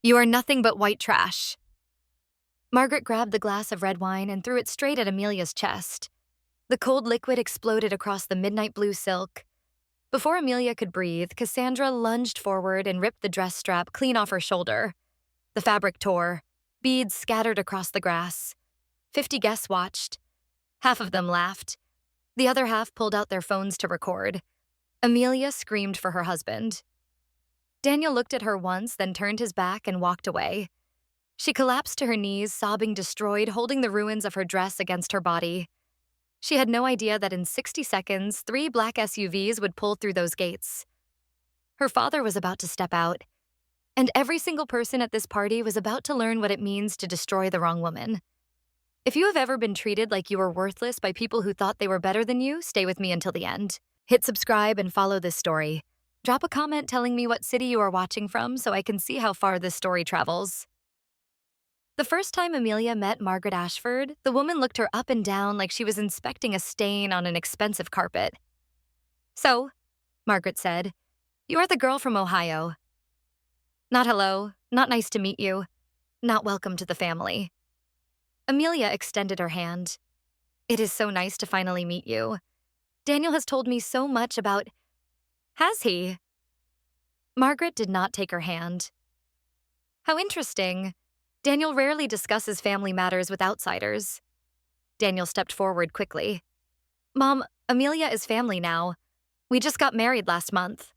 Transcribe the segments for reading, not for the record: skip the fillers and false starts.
You are nothing but white trash. Margaret grabbed the glass of red wine and threw it straight at Amelia's chest. The cold liquid exploded across the midnight blue silk. Before Amelia could breathe, Cassandra lunged forward and ripped the dress strap clean off her shoulder. The fabric tore. Beads scattered across the grass. 50 guests watched. Half of them laughed. The other half pulled out their phones to record. Amelia screamed for her husband. Daniel looked at her once, then turned his back and walked away. She collapsed to her knees, sobbing destroyed, holding the ruins of her dress against her body. She had no idea that in 60 seconds, 3 black SUVs would pull through those gates. Her father was about to step out, and every single person at this party was about to learn what it means to destroy the wrong woman. If you have ever been treated like you were worthless by people who thought they were better than you, stay with me until the end. Hit subscribe and follow this story. Drop a comment telling me what city you are watching from so I can see how far this story travels. The first time Amelia met Margaret Ashford, the woman looked her up and down like she was inspecting a stain on an expensive carpet. "So," Margaret said, "you are the girl from Ohio. Not hello, not nice to meet you, not welcome to the family." Amelia extended her hand. "It is so nice to finally meet you. Daniel has told me so much about—" "Has he?" Margaret did not take her hand. "How interesting. Daniel rarely discusses family matters with outsiders." Daniel stepped forward quickly. "Mom, Amelia is family now. We just got married last month."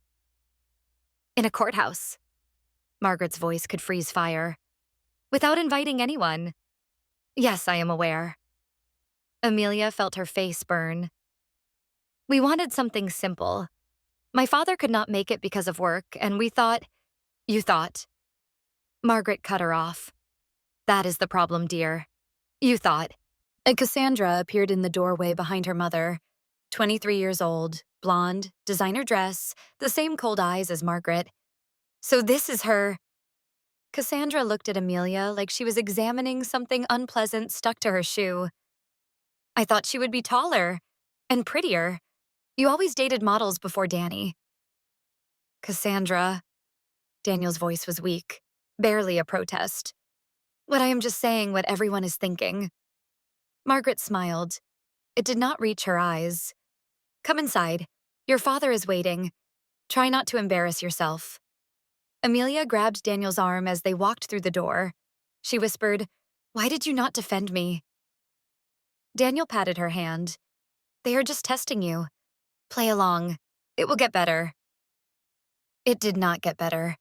"In a courthouse." Margaret's voice could freeze fire. "Without inviting anyone." "Yes, I am aware." Amelia felt her face burn. "We wanted something simple. My father could not make it because of work, and we thought—" "You thought." Margaret cut her off. "That is the problem, dear. You thought." And Cassandra appeared in the doorway behind her mother. 23 years old, blonde, designer dress, the same cold eyes as Margaret. "So this is her—" Cassandra looked at Amelia like she was examining something unpleasant stuck to her shoe. "I thought she would be taller and prettier. You always dated models before Danny." "Cassandra." Daniel's voice was weak, barely a protest. "But I am just saying what everyone is thinking." Margaret smiled. It did not reach her eyes. "Come inside. Your father is waiting. Try not to embarrass yourself." Amelia grabbed Daniel's arm as they walked through the door. She whispered, "Why did you not defend me?" Daniel patted her hand. "They are just testing you. Play along. It will get better." It did not get better.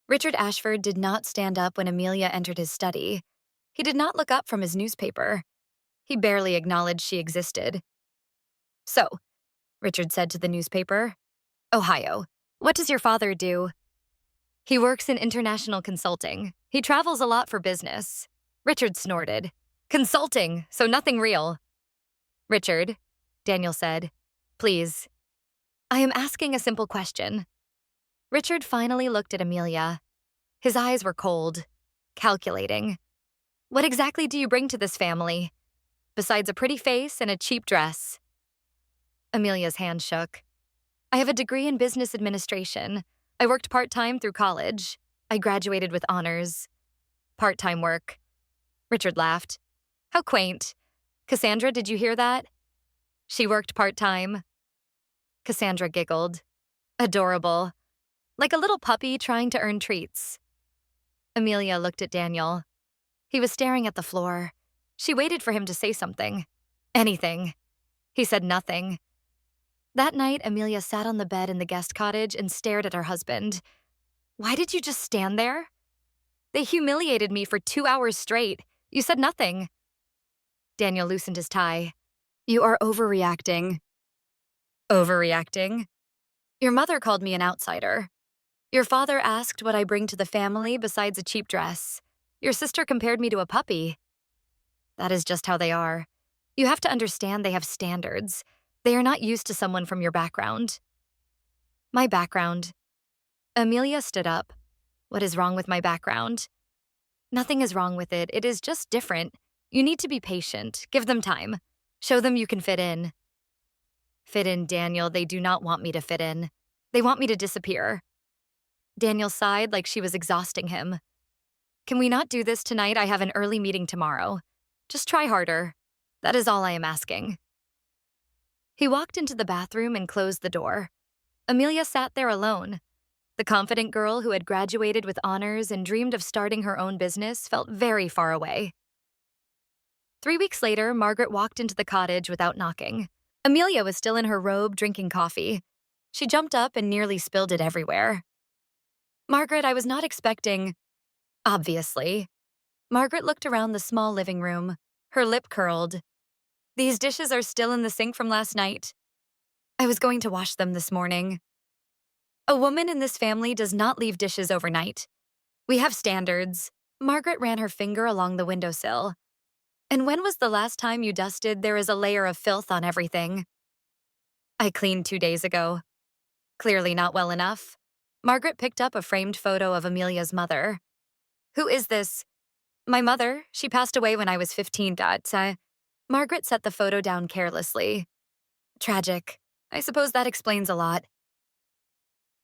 Richard Ashford did not stand up when Amelia entered his study. He did not look up from his newspaper. He barely acknowledged she existed. "So," Richard said to the newspaper, "Ohio. What does your father do?" "He works in international consulting. He travels a lot for business." Richard snorted. "Consulting, so nothing real." "Richard," Daniel said, "please. I am asking a simple question." Richard finally looked at Amelia. His eyes were cold, calculating. "What exactly do you bring to this family, besides a pretty face and a cheap dress?" Amelia's hand shook. "I have a degree in business administration. I worked part-time through college. I graduated with honors." "Part-time work." Richard laughed. "How quaint. Cassandra, did you hear that? She worked part-time." Cassandra giggled. "Adorable. Like a little puppy trying to earn treats." Amelia looked at Daniel. He was staring at the floor. She waited for him to say something. Anything. He said nothing. That night, Amelia sat on the bed in the guest cottage and stared at her husband. "Why did you just stand there? They humiliated me for 2 hours straight. You said nothing." Daniel loosened his tie. "You are overreacting." "Overreacting?" "Your mother called me an outsider. Your father asked what I bring to the family besides a cheap dress. Your sister compared me to a puppy." "That is just how they are. You have to understand they have standards. They are not used to someone from your background." "My background." Amelia stood up. "What is wrong with my background?" "Nothing is wrong with it. It is just different. You need to be patient. Give them time. Show them you can fit in." "Fit in, Daniel. They do not want me to fit in. They want me to disappear." Daniel sighed like she was exhausting him. Can we not do this tonight? I have an early meeting tomorrow. Just try harder. That is all I am asking. He walked into the bathroom and closed the door. Amelia sat there alone. The confident girl who had graduated with honors and dreamed of starting her own business felt very far away. 3 weeks later, Margaret walked into the cottage without knocking. Amelia was still in her robe drinking coffee. She jumped up and nearly spilled it everywhere. Margaret, I was not expecting. Obviously. Margaret looked around the small living room. Her lip curled. These dishes are still in the sink from last night. I was going to wash them this morning. A woman in this family does not leave dishes overnight. We have standards. Margaret ran her finger along the windowsill. And when was the last time you dusted? There is a layer of filth on everything. I cleaned 2 days ago. Clearly not well enough. Margaret picked up a framed photo of Amelia's mother. Who is this? My mother. She passed away when I was 15. Margaret set the photo down carelessly. Tragic. I suppose that explains a lot.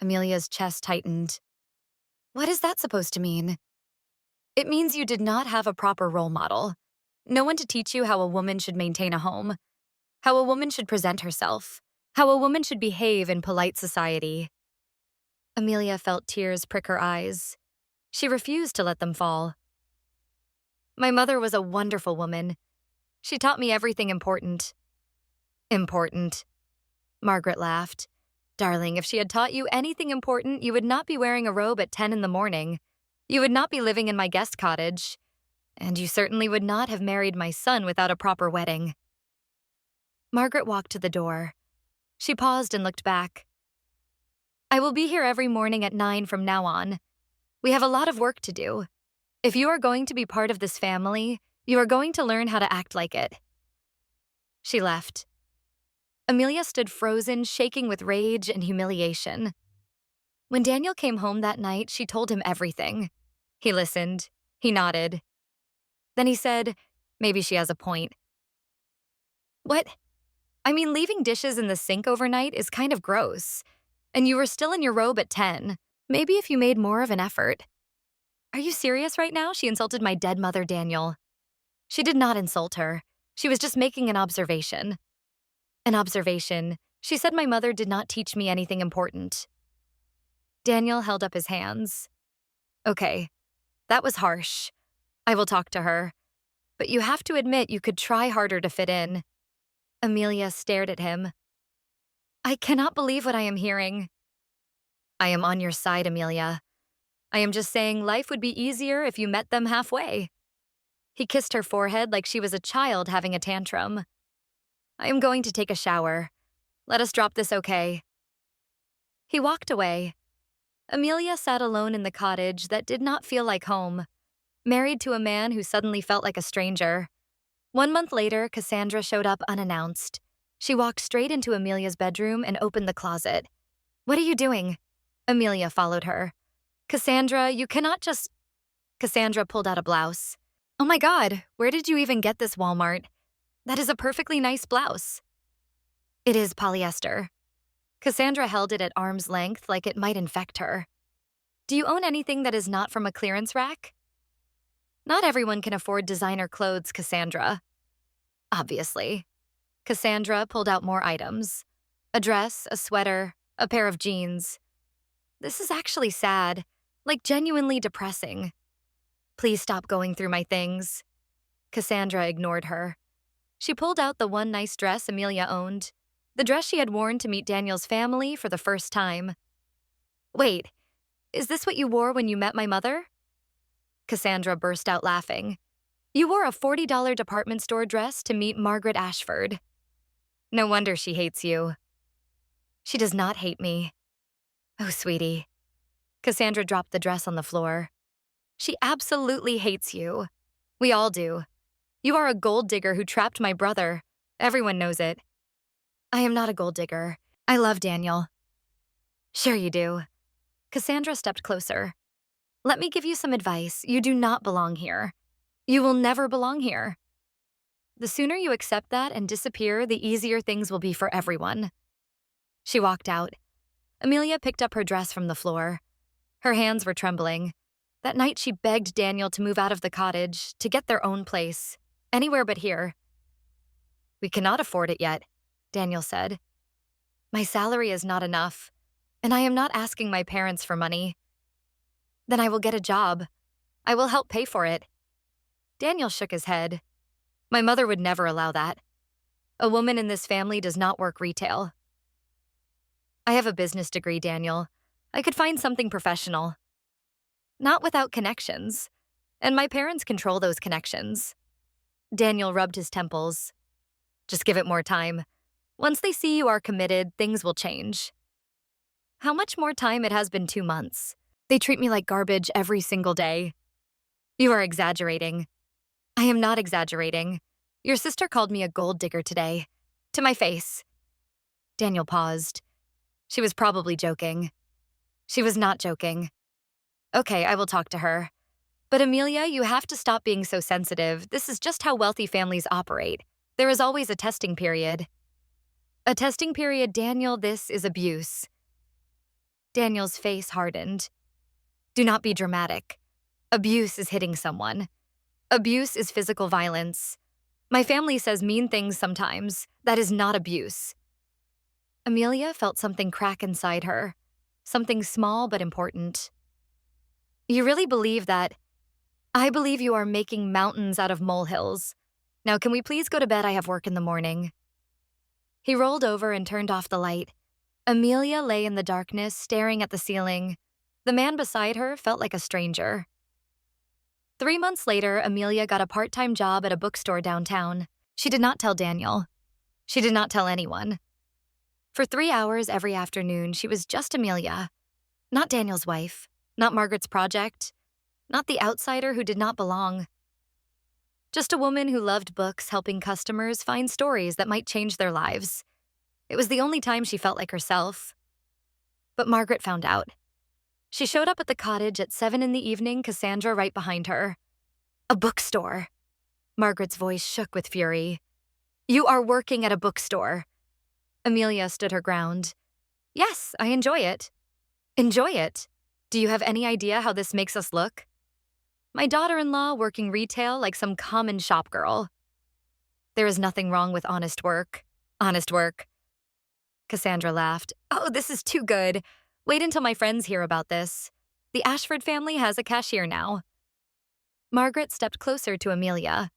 Amelia's chest tightened. What is that supposed to mean? It means you did not have a proper role model. No one to teach you how a woman should maintain a home, how a woman should present herself, how a woman should behave in polite society. Amelia felt tears prick her eyes. She refused to let them fall. My mother was a wonderful woman. She taught me everything important. Important. Margaret laughed. Darling, if she had taught you anything important, you would not be wearing a robe at 10 in the morning. You would not be living in my guest cottage. And you certainly would not have married my son without a proper wedding. Margaret walked to the door. She paused and looked back. I will be here every morning at 9 from now on. We have a lot of work to do. If you are going to be part of this family, you are going to learn how to act like it. She left. Amelia stood frozen, shaking with rage and humiliation. When Daniel came home that night, she told him everything. He listened. He nodded. Then he said, maybe she has a point. What? I mean, leaving dishes in the sink overnight is kind of gross. And you were still in your robe at 10. Maybe if you made more of an effort. Are you serious right now? She insulted my dead mother, Daniel. She did not insult her. She was just making an observation. An observation. She said my mother did not teach me anything important. Daniel held up his hands. Okay, that was harsh. I will talk to her. But you have to admit you could try harder to fit in. Amelia stared at him. I cannot believe what I am hearing. I am on your side, Amelia. I am just saying life would be easier if you met them halfway. He kissed her forehead like she was a child having a tantrum. I am going to take a shower. Let us drop this, okay? He walked away. Amelia sat alone in the cottage that did not feel like home, married to a man who suddenly felt like a stranger. 1 month later, Cassandra showed up unannounced. She walked straight into Amelia's bedroom and opened the closet. What are you doing? Amelia followed her. Cassandra, you cannot just... Cassandra pulled out a blouse. Oh my God, where did you even get this, Walmart? That is a perfectly nice blouse. It is polyester. Cassandra held it at arm's length like it might infect her. Do you own anything that is not from a clearance rack? Not everyone can afford designer clothes, Cassandra. Obviously. Cassandra pulled out more items. A dress, a sweater, a pair of jeans. This is actually sad, like genuinely depressing. Please stop going through my things. Cassandra ignored her. She pulled out the one nice dress Amelia owned, the dress she had worn to meet Daniel's family for the first time. Wait, is this what you wore when you met my mother? Cassandra burst out laughing. You wore a $40 department store dress to meet Margaret Ashford. No wonder she hates you. She does not hate me. Oh, sweetie. Cassandra dropped the dress on the floor. She absolutely hates you. We all do. You are a gold digger who trapped my brother. Everyone knows it. I am not a gold digger. I love Daniel. Sure you do. Cassandra stepped closer. Let me give you some advice. You do not belong here. You will never belong here. The sooner you accept that and disappear, the easier things will be for everyone. She walked out. Amelia picked up her dress from the floor. Her hands were trembling. That night, she begged Daniel to move out of the cottage, to get their own place, anywhere but here. "We cannot afford it yet," Daniel said. "My salary is not enough, and I am not asking my parents for money." "Then I will get a job. I will help pay for it." Daniel shook his head. "My mother would never allow that. A woman in this family does not work retail." "I have a business degree, Daniel. I could find something professional." "Not without connections. And my parents control those connections." Daniel rubbed his temples. "Just give it more time. Once they see you are committed, things will change." "How much more time? It has been 2 months. They treat me like garbage every single day." "You are exaggerating." "I am not exaggerating. Your sister called me a gold digger today. To my face." Daniel paused. She was probably joking. She was not joking. "Okay, I will talk to her. But Amelia, you have to stop being so sensitive. This is just how wealthy families operate. There is always a testing period." "A testing period, Daniel, this is abuse." Daniel's face hardened. "Do not be dramatic. Abuse is hitting someone. Abuse is physical violence. My family says mean things sometimes. That is not abuse." Amelia felt something crack inside her. Something small but important. "You really believe that?" "I believe you are making mountains out of molehills. Now, can we please go to bed? I have work in the morning." He rolled over and turned off the light. Amelia lay in the darkness, staring at the ceiling. The man beside her felt like a stranger. 3 months later, Amelia got a part-time job at a bookstore downtown. She did not tell Daniel. She did not tell anyone. For 3 hours every afternoon, she was just Amelia. Not Daniel's wife, not Margaret's project, not the outsider who did not belong. Just a woman who loved books, helping customers find stories that might change their lives. It was the only time she felt like herself. But Margaret found out. She showed up at the cottage at 7 in the evening, Cassandra right behind her. "A bookstore." Margaret's voice shook with fury. "You are working at a bookstore." Amelia stood her ground. "Yes, I enjoy it." "Enjoy it? Do you have any idea how this makes us look? My daughter-in-law working retail like some common shop girl." "There is nothing wrong with honest work." "Honest work." Cassandra laughed. "Oh, this is too good. Wait until my friends hear about this. The Ashford family has a cashier now." Margaret stepped closer to Amelia.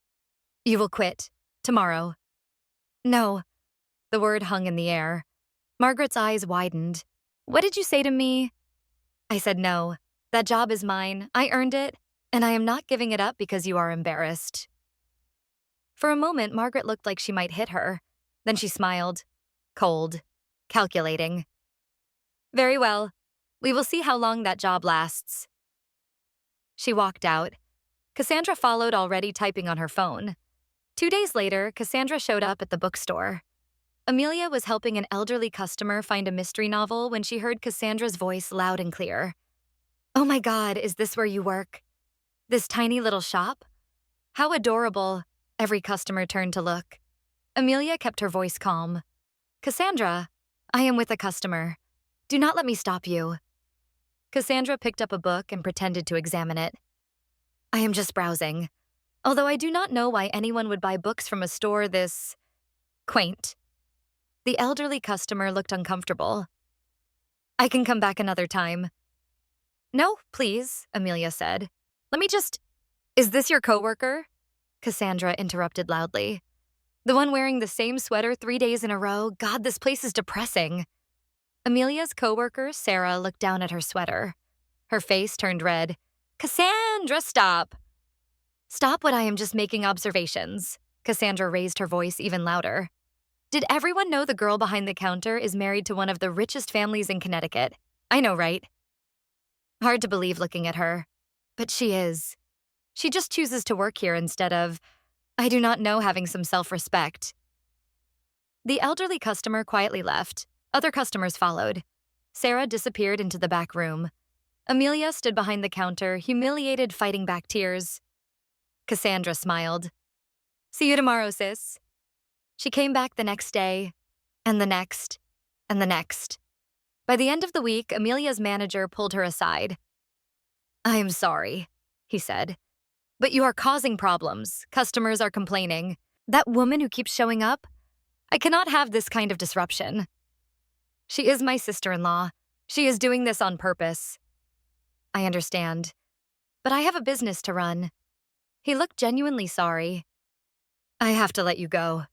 "You will quit. Tomorrow." "No." The word hung in the air. Margaret's eyes widened. "What did you say to me?" "I said no. That job is mine. I earned it, and I am not giving it up because you are embarrassed." For a moment, Margaret looked like she might hit her. Then she smiled. Cold. Calculating. "Very well. We will see how long that job lasts." She walked out. Cassandra followed, already typing on her phone. 2 days later, Cassandra showed up at the bookstore. Amelia was helping an elderly customer find a mystery novel when she heard Cassandra's voice loud and clear. "Oh my God, is this where you work? This tiny little shop? How adorable." Every customer turned to look. Amelia kept her voice calm. "Cassandra, I am with a customer. Do not let me stop you." Cassandra picked up a book and pretended to examine it. "I am just browsing. Although I do not know why anyone would buy books from a store this quaint." The elderly customer looked uncomfortable. "I can come back another time." "No, please," Amelia said. "Let me just—" "Is this your coworker?" Cassandra interrupted loudly. "The one wearing the same sweater 3 days in a row? God, this place is depressing." Amelia's coworker, Sarah, looked down at her sweater. Her face turned red. "Cassandra, stop!" "Stop what I am just making observations." Cassandra raised her voice even louder. "Did everyone know the girl behind the counter is married to one of the richest families in Connecticut? I know, right?" Hard to believe looking at her. But she is. She just chooses to work here instead of, I do not know, having some self-respect. The elderly customer quietly left. Other customers followed. Sarah disappeared into the back room. Amelia stood behind the counter, humiliated, fighting back tears. Cassandra smiled. "See you tomorrow, sis." She came back the next day, and the next, and the next. By the end of the week, Amelia's manager pulled her aside. I am sorry, he said, but you are causing problems. Customers are complaining. That woman who keeps showing up? I cannot have this kind of disruption. She is my sister-in-law. She is doing this on purpose. I understand, but I have a business to run. He looked genuinely sorry. I have to let you go.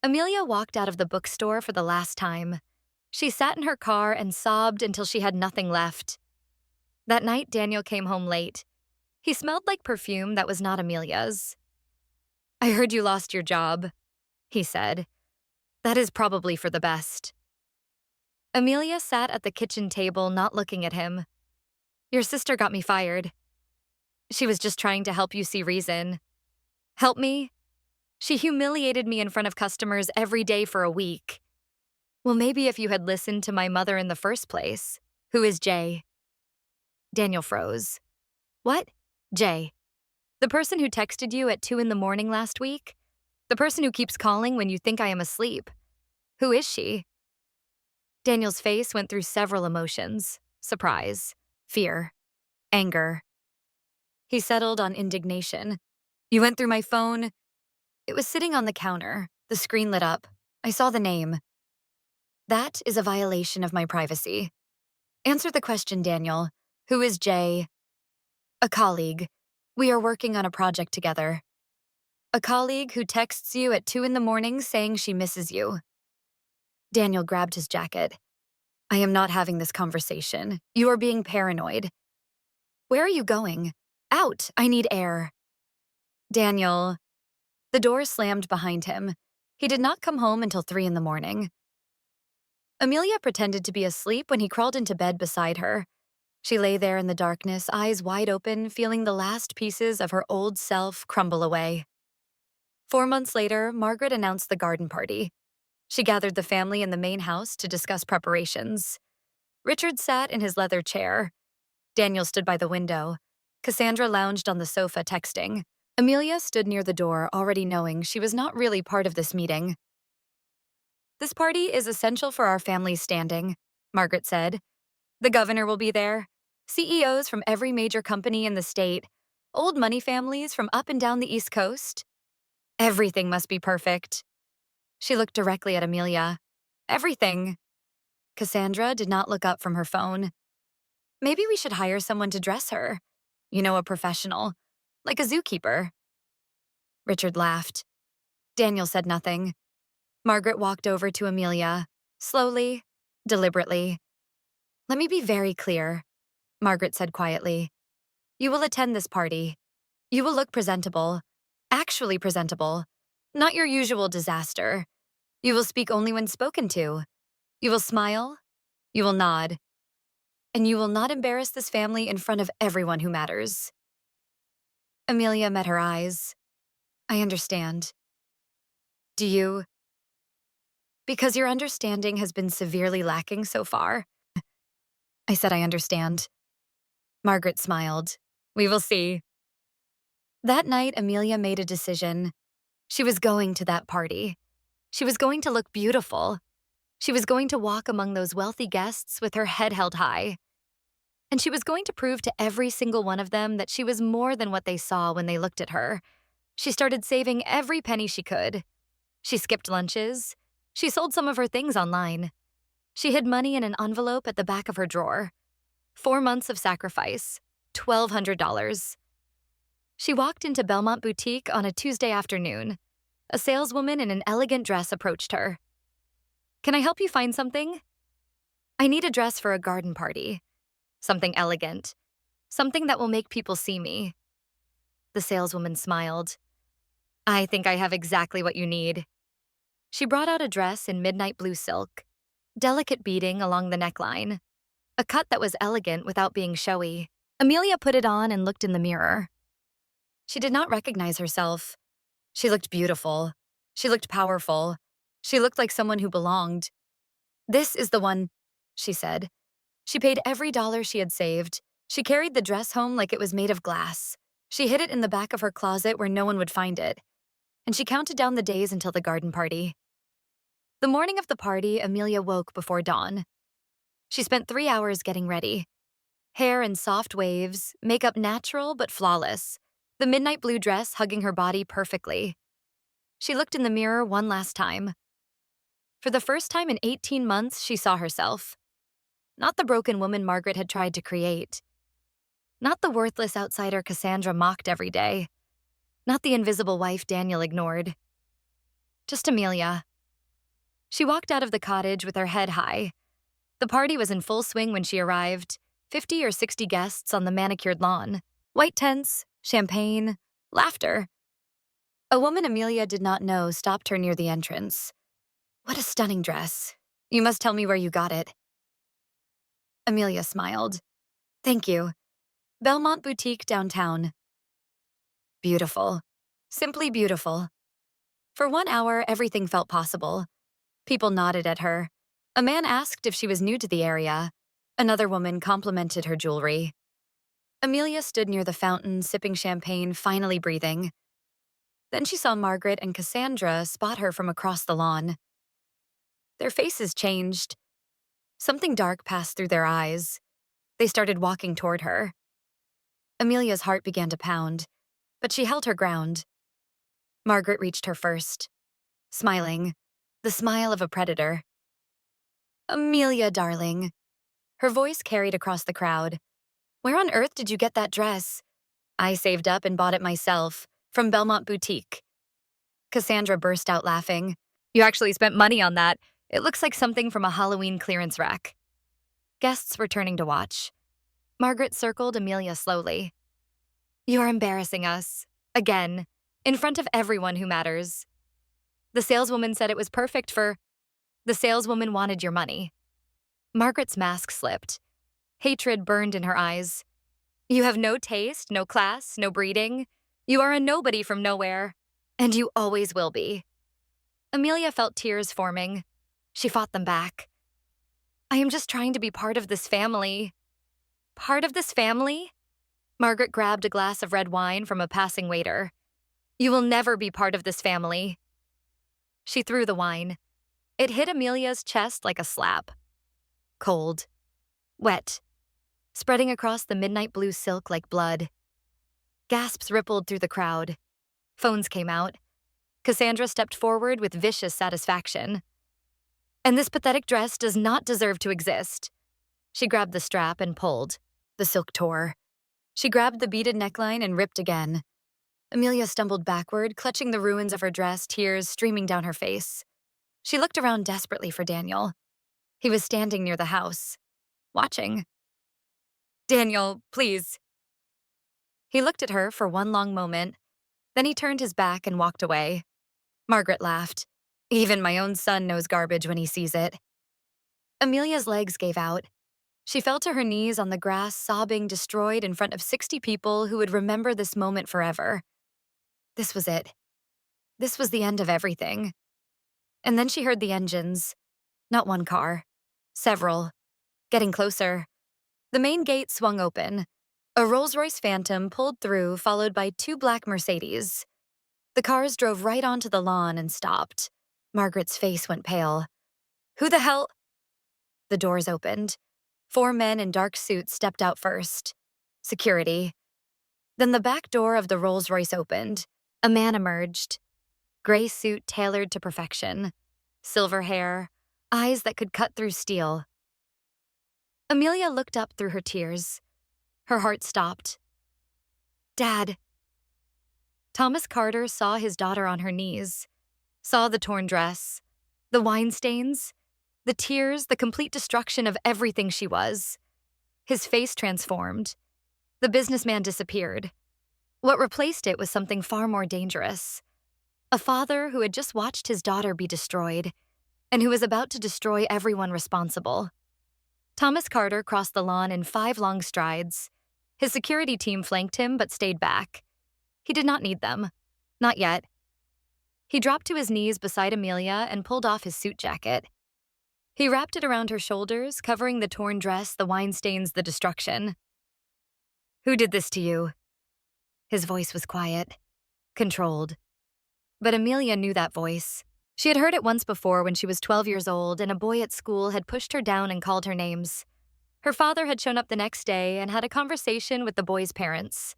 Amelia walked out of the bookstore for the last time. She sat in her car and sobbed until she had nothing left. That night, Daniel came home late. He smelled like perfume that was not Amelia's. I heard you lost your job, he said. That is probably for the best. Amelia sat at the kitchen table, not looking at him. Your sister got me fired. She was just trying to help you see reason. Help me? She humiliated me in front of customers every day for a week. Well, maybe if you had listened to my mother in the first place. Who is Jay? Daniel froze. What? Jay. The person who texted you at 2 in the morning last week? The person who keeps calling when you think I am asleep. Who is she? Daniel's face went through several emotions: surprise, fear, anger. He settled on indignation. You went through my phone? It was sitting on the counter. The screen lit up. I saw the name. That is a violation of my privacy. Answer the question, Daniel. Who is Jay? A colleague. We are working on a project together. A colleague who texts you at 2 in the morning saying she misses you. Daniel grabbed his jacket. I am not having this conversation. You are being paranoid. Where are you going? Out. I need air. Daniel. The door slammed behind him. He did not come home until 3 in the morning. Amelia pretended to be asleep when he crawled into bed beside her. She lay there in the darkness, eyes wide open, feeling the last pieces of her old self crumble away. 4 months later, Margaret announced the garden party. She gathered the family in the main house to discuss preparations. Richard sat in his leather chair. Daniel stood by the window. Cassandra lounged on the sofa texting. Amelia stood near the door, already knowing she was not really part of this meeting. This party is essential for our family's standing, Margaret said. The governor will be there. CEOs from every major company in the state. Old money families from up and down the East Coast. Everything must be perfect. She looked directly at Amelia. Everything. Cassandra did not look up from her phone. Maybe we should hire someone to dress her. You know, a professional. Like a zookeeper. Richard laughed. Daniel said nothing. Margaret walked over to Amelia, slowly, deliberately. Let me be very clear, Margaret said quietly. You will attend this party. You will look presentable, actually presentable, not your usual disaster. You will speak only when spoken to. You will smile. You will nod. And you will not embarrass this family in front of everyone who matters. Amelia met her eyes. I understand. Do you? Because your understanding has been severely lacking so far. I said I understand. Margaret smiled. We will see. That night, Amelia made a decision. She was going to that party. She was going to look beautiful. She was going to walk among those wealthy guests with her head held high. And she was going to prove to every single one of them that she was more than what they saw when they looked at her. She started saving every penny she could. She skipped lunches. She sold some of her things online. She hid money in an envelope at the back of her drawer. 4 months of sacrifice, $1,200. She walked into Belmont Boutique on a Tuesday afternoon. A saleswoman in an elegant dress approached her. Can I help you find something? I need a dress for a garden party. Something elegant. Something that will make people see me. The saleswoman smiled. I think I have exactly what you need. She brought out a dress in midnight blue silk, delicate beading along the neckline, a cut that was elegant without being showy. Amelia put it on and looked in the mirror. She did not recognize herself. She looked beautiful. She looked powerful. She looked like someone who belonged. This is the one, she said. She paid every dollar she had saved. She carried the dress home like it was made of glass. She hid it in the back of her closet where no one would find it. And she counted down the days until the garden party. The morning of the party, Amelia woke before dawn. She spent 3 hours getting ready. Hair in soft waves, makeup natural but flawless, the midnight blue dress hugging her body perfectly. She looked in the mirror one last time. For the first time in 18 months, she saw herself. Not the broken woman Margaret had tried to create. Not the worthless outsider Cassandra mocked every day. Not the invisible wife Daniel ignored. Just Amelia. She walked out of the cottage with her head high. The party was in full swing when she arrived, 50 or 60 guests on the manicured lawn. White tents, champagne, laughter. A woman Amelia did not know stopped her near the entrance. "What a stunning dress. You must tell me where you got it." Amelia smiled. "Thank you. Belmont Boutique downtown." Beautiful. Simply beautiful. For 1 hour, everything felt possible. People nodded at her. A man asked if she was new to the area. Another woman complimented her jewelry. Amelia stood near the fountain, sipping champagne, finally breathing. Then she saw Margaret and Cassandra spot her from across the lawn. Their faces changed. Something dark passed through their eyes. They started walking toward her. Amelia's heart began to pound, but she held her ground. Margaret reached her first, smiling, the smile of a predator. "Amelia, darling." Her voice carried across the crowd. "Where on earth did you get that dress?" "I saved up and bought it myself, from Belmont Boutique." Cassandra burst out laughing. "You actually spent money on that. It looks like something from a Halloween clearance rack." Guests were turning to watch. Margaret circled Amelia slowly. "You're embarrassing us. Again. In front of everyone who matters. The saleswoman said it was perfect for..." "The saleswoman wanted your money." Margaret's mask slipped. Hatred burned in her eyes. "You have no taste, no class, no breeding. You are a nobody from nowhere. And you always will be." Amelia felt tears forming. She fought them back. "I am just trying to be part of this family." "Part of this family?" Margaret grabbed a glass of red wine from a passing waiter. "You will never be part of this family." She threw the wine. It hit Amelia's chest like a slap. Cold. Wet. Spreading across the midnight blue silk like blood. Gasps rippled through the crowd. Phones came out. Cassandra stepped forward with vicious satisfaction. "And this pathetic dress does not deserve to exist." She grabbed the strap and pulled. The silk tore. She grabbed the beaded neckline and ripped again. Amelia stumbled backward, clutching the ruins of her dress, tears streaming down her face. She looked around desperately for Daniel. He was standing near the house, watching. "Daniel, please." He looked at her for one long moment. Then he turned his back and walked away. Margaret laughed. "Even my own son knows garbage when he sees it." Amelia's legs gave out. She fell to her knees on the grass, sobbing, destroyed in front of 60 people who would remember this moment forever. This was it. This was the end of everything. And then she heard the engines. Not one car. Several. Getting closer. The main gate swung open. A Rolls-Royce Phantom pulled through, followed by 2 black Mercedes. The cars drove right onto the lawn and stopped. Margaret's face went pale. "Who the hell?" The doors opened. 4 men in dark suits stepped out first. Security. Then the back door of the Rolls-Royce opened. A man emerged. Gray suit tailored to perfection. Silver hair. Eyes that could cut through steel. Amelia looked up through her tears. Her heart stopped. "Dad." Thomas Carter saw his daughter on her knees. Saw the torn dress. The wine stains. The tears, the complete destruction of everything she was. His face transformed. The businessman disappeared. What replaced it was something far more dangerous. A father who had just watched his daughter be destroyed, and who was about to destroy everyone responsible. Thomas Carter crossed the lawn in 5 long strides. His security team flanked him but stayed back. He did not need them. Not yet. He dropped to his knees beside Amelia and pulled off his suit jacket. He wrapped it around her shoulders, covering the torn dress, the wine stains, the destruction. "Who did this to you?" His voice was quiet, controlled. But Amelia knew that voice. She had heard it once before when she was 12 years old and a boy at school had pushed her down and called her names. Her father had shown up the next day and had a conversation with the boy's parents.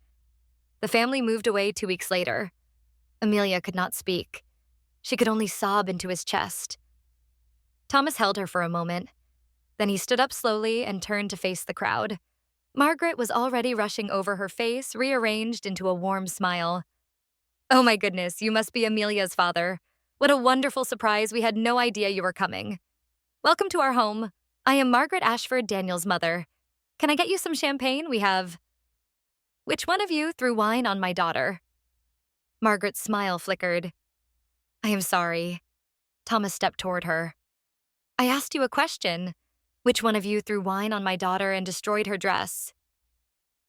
The family moved away 2 weeks later. Amelia could not speak. She could only sob into his chest. Thomas held her for a moment. Then he stood up slowly and turned to face the crowd. Margaret was already rushing over her face, rearranged into a warm smile. "Oh my goodness, you must be Amelia's father. What a wonderful surprise, we had no idea you were coming. Welcome to our home. I am Margaret Ashford, Daniel's mother. Can I get you some champagne? We have—" "Which one of you threw wine on my daughter?" Margaret's smile flickered. "I am sorry." Thomas stepped toward her. "I asked you a question. Which one of you threw wine on my daughter and destroyed her dress?"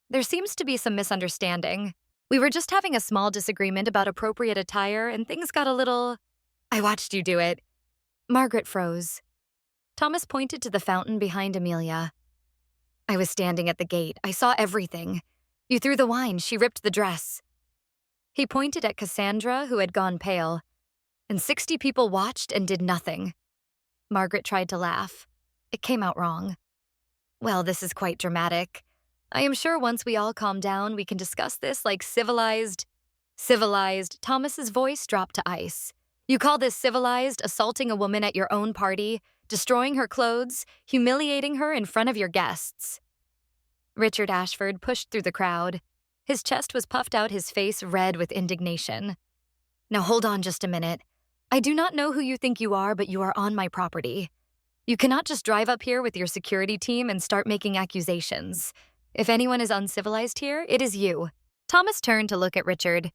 "There seems to be some misunderstanding. We were just having a small disagreement about appropriate attire and things got a little—" "I watched you do it." Margaret froze. Thomas pointed to the fountain behind Amelia. "I was standing at the gate. I saw everything. You threw the wine. She ripped the dress." He pointed at Cassandra, who had gone pale. "And 60 people watched and did nothing." Margaret tried to laugh. It came out wrong. "Well, this is quite dramatic. I am sure once we all calm down, we can discuss this like civilized—" "Civilized," Thomas's voice dropped to ice. "You call this civilized, assaulting a woman at your own party, destroying her clothes, humiliating her in front of your guests?" Richard Ashford pushed through the crowd. His chest was puffed out, his face red with indignation. "Now hold on just a minute. I do not know who you think you are, but you are on my property. You cannot just drive up here with your security team and start making accusations. If anyone is uncivilized here, it is you." Thomas turned to look at Richard.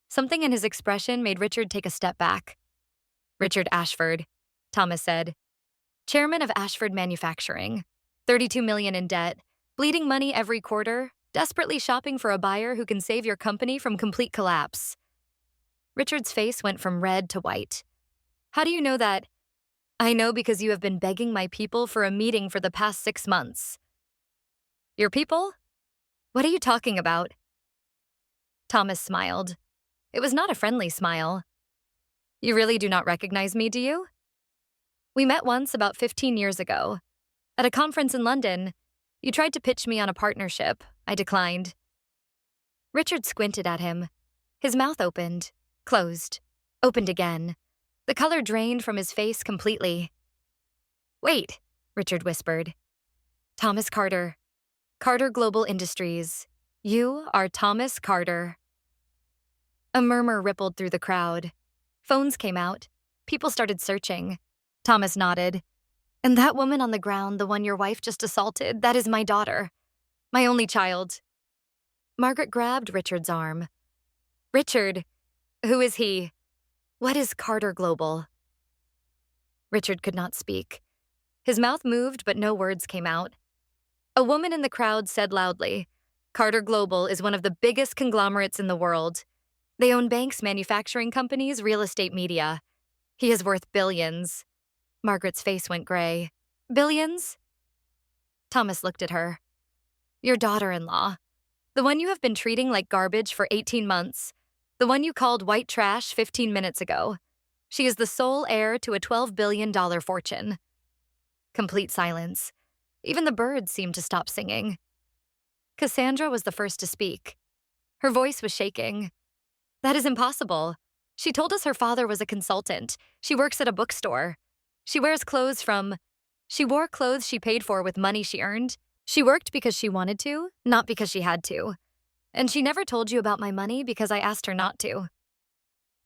Something in his expression made Richard take a step back. "Richard Ashford," Thomas said. "Chairman of Ashford Manufacturing. 32 million in debt, bleeding money every quarter, desperately shopping for a buyer who can save your company from complete collapse." Richard's face went from red to white. "How do you know that?" "I know because you have been begging my people for a meeting for the past 6 months." "Your people? What are you talking about?" Thomas smiled. It was not a friendly smile. "You really do not recognize me, do you? We met once about 15 years ago. At a conference in London, you tried to pitch me on a partnership. I declined." Richard squinted at him. His mouth opened, closed, opened again. The color drained from his face completely. "Wait," Richard whispered. "Thomas Carter. Carter Global Industries. You are Thomas Carter." A murmur rippled through the crowd. Phones came out. People started searching. Thomas nodded. "And that woman on the ground, the one your wife just assaulted, that is my daughter. My only child." Margaret grabbed Richard's arm. "Richard, who is he? What is Carter Global?" Richard could not speak. His mouth moved, but no words came out. A woman in the crowd said loudly, "Carter Global is one of the biggest conglomerates in the world. They own banks, manufacturing companies, real estate media. He is worth billions." Margaret's face went gray. "Billions?" Thomas looked at her. "Your daughter-in-law. The one you have been treating like garbage for 18 months. The one you called white trash 15 minutes ago. She is the sole heir to a $12 billion fortune." Complete silence. Even the birds seemed to stop singing. Cassandra was the first to speak. Her voice was shaking. "That is impossible. She told us her father was a consultant. She works at a bookstore. She wears clothes from—" "She wore clothes she paid for with money she earned. She worked because she wanted to, not because she had to. And she never told you about my money because I asked her not to."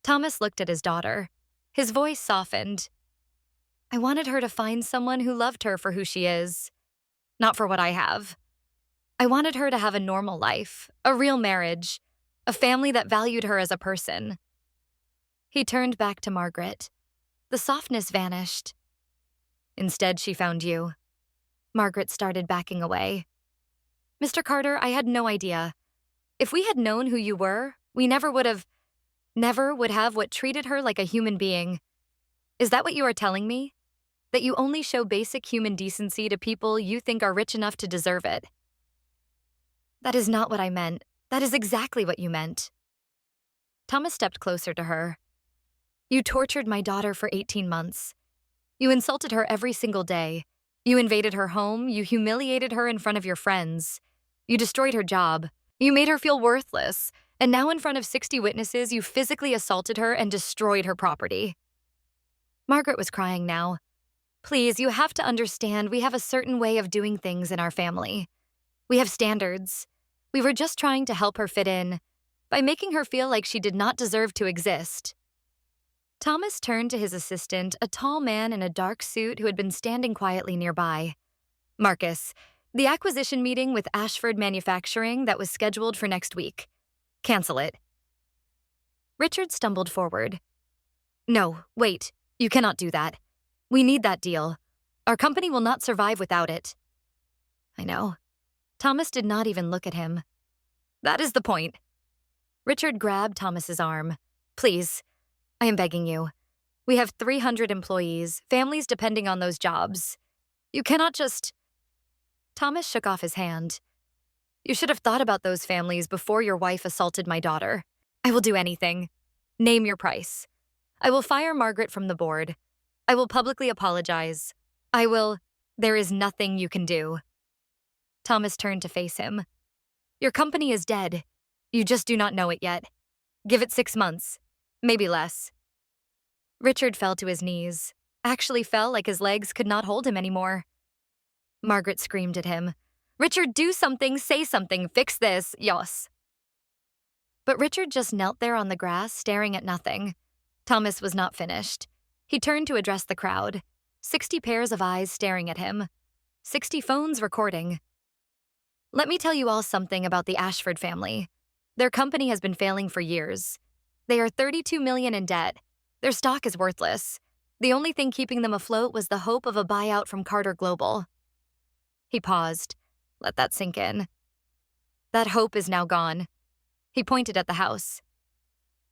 Thomas looked at his daughter. His voice softened. "I wanted her to find someone who loved her for who she is, not for what I have. I wanted her to have a normal life, a real marriage, a family that valued her as a person." He turned back to Margaret. The softness vanished. "Instead, she found you." Margaret started backing away. "Mr. Carter, I had no idea. If we had known who you were, we never would have what treated her like a human being. Is that what you are telling me? That you only show basic human decency to people you think are rich enough to deserve it?" "That is not what I meant. That is exactly what you meant." Thomas stepped closer to her. "You tortured my daughter for 18 months. You insulted her every single day. You invaded her home, you humiliated her in front of your friends. You destroyed her job. You made her feel worthless. And now, in front of 60 witnesses, you physically assaulted her and destroyed her property. Margaret was crying now. Please, you have to understand we have a certain way of doing things in our family. We have standards. We were just trying to help her fit in by making her feel like she did not deserve to exist. Thomas turned to his assistant, a tall man in a dark suit who had been standing quietly nearby. Marcus, the acquisition meeting with Ashford Manufacturing that was scheduled for next week. Cancel it. Richard stumbled forward. No, wait, you cannot do that. We need that deal. Our company will not survive without it. I know. Thomas did not even look at him. That is the point. Richard grabbed Thomas's arm. Please, I am begging you. We have 300 employees, families depending on those jobs. You cannot just... Thomas shook off his hand. You should have thought about those families before your wife assaulted my daughter. I will do anything. Name your price. I will fire Margaret from the board. I will publicly apologize. I will... There is nothing you can do. Thomas turned to face him. Your company is dead. You just do not know it yet. Give it 6 months. Maybe less. Richard fell to his knees. Actually fell like his legs could not hold him anymore. Margaret screamed at him. Richard, do something, say something, fix this, yos. But Richard just knelt there on the grass, staring at nothing. Thomas was not finished. He turned to address the crowd. 60 pairs of eyes staring at him. 60 phones recording. Let me tell you all something about the Ashford family. Their company has been failing for years. They are $32 million in debt. Their stock is worthless. The only thing keeping them afloat was the hope of a buyout from Carter Global. He paused. Let that sink in. That hope is now gone. He pointed at the house.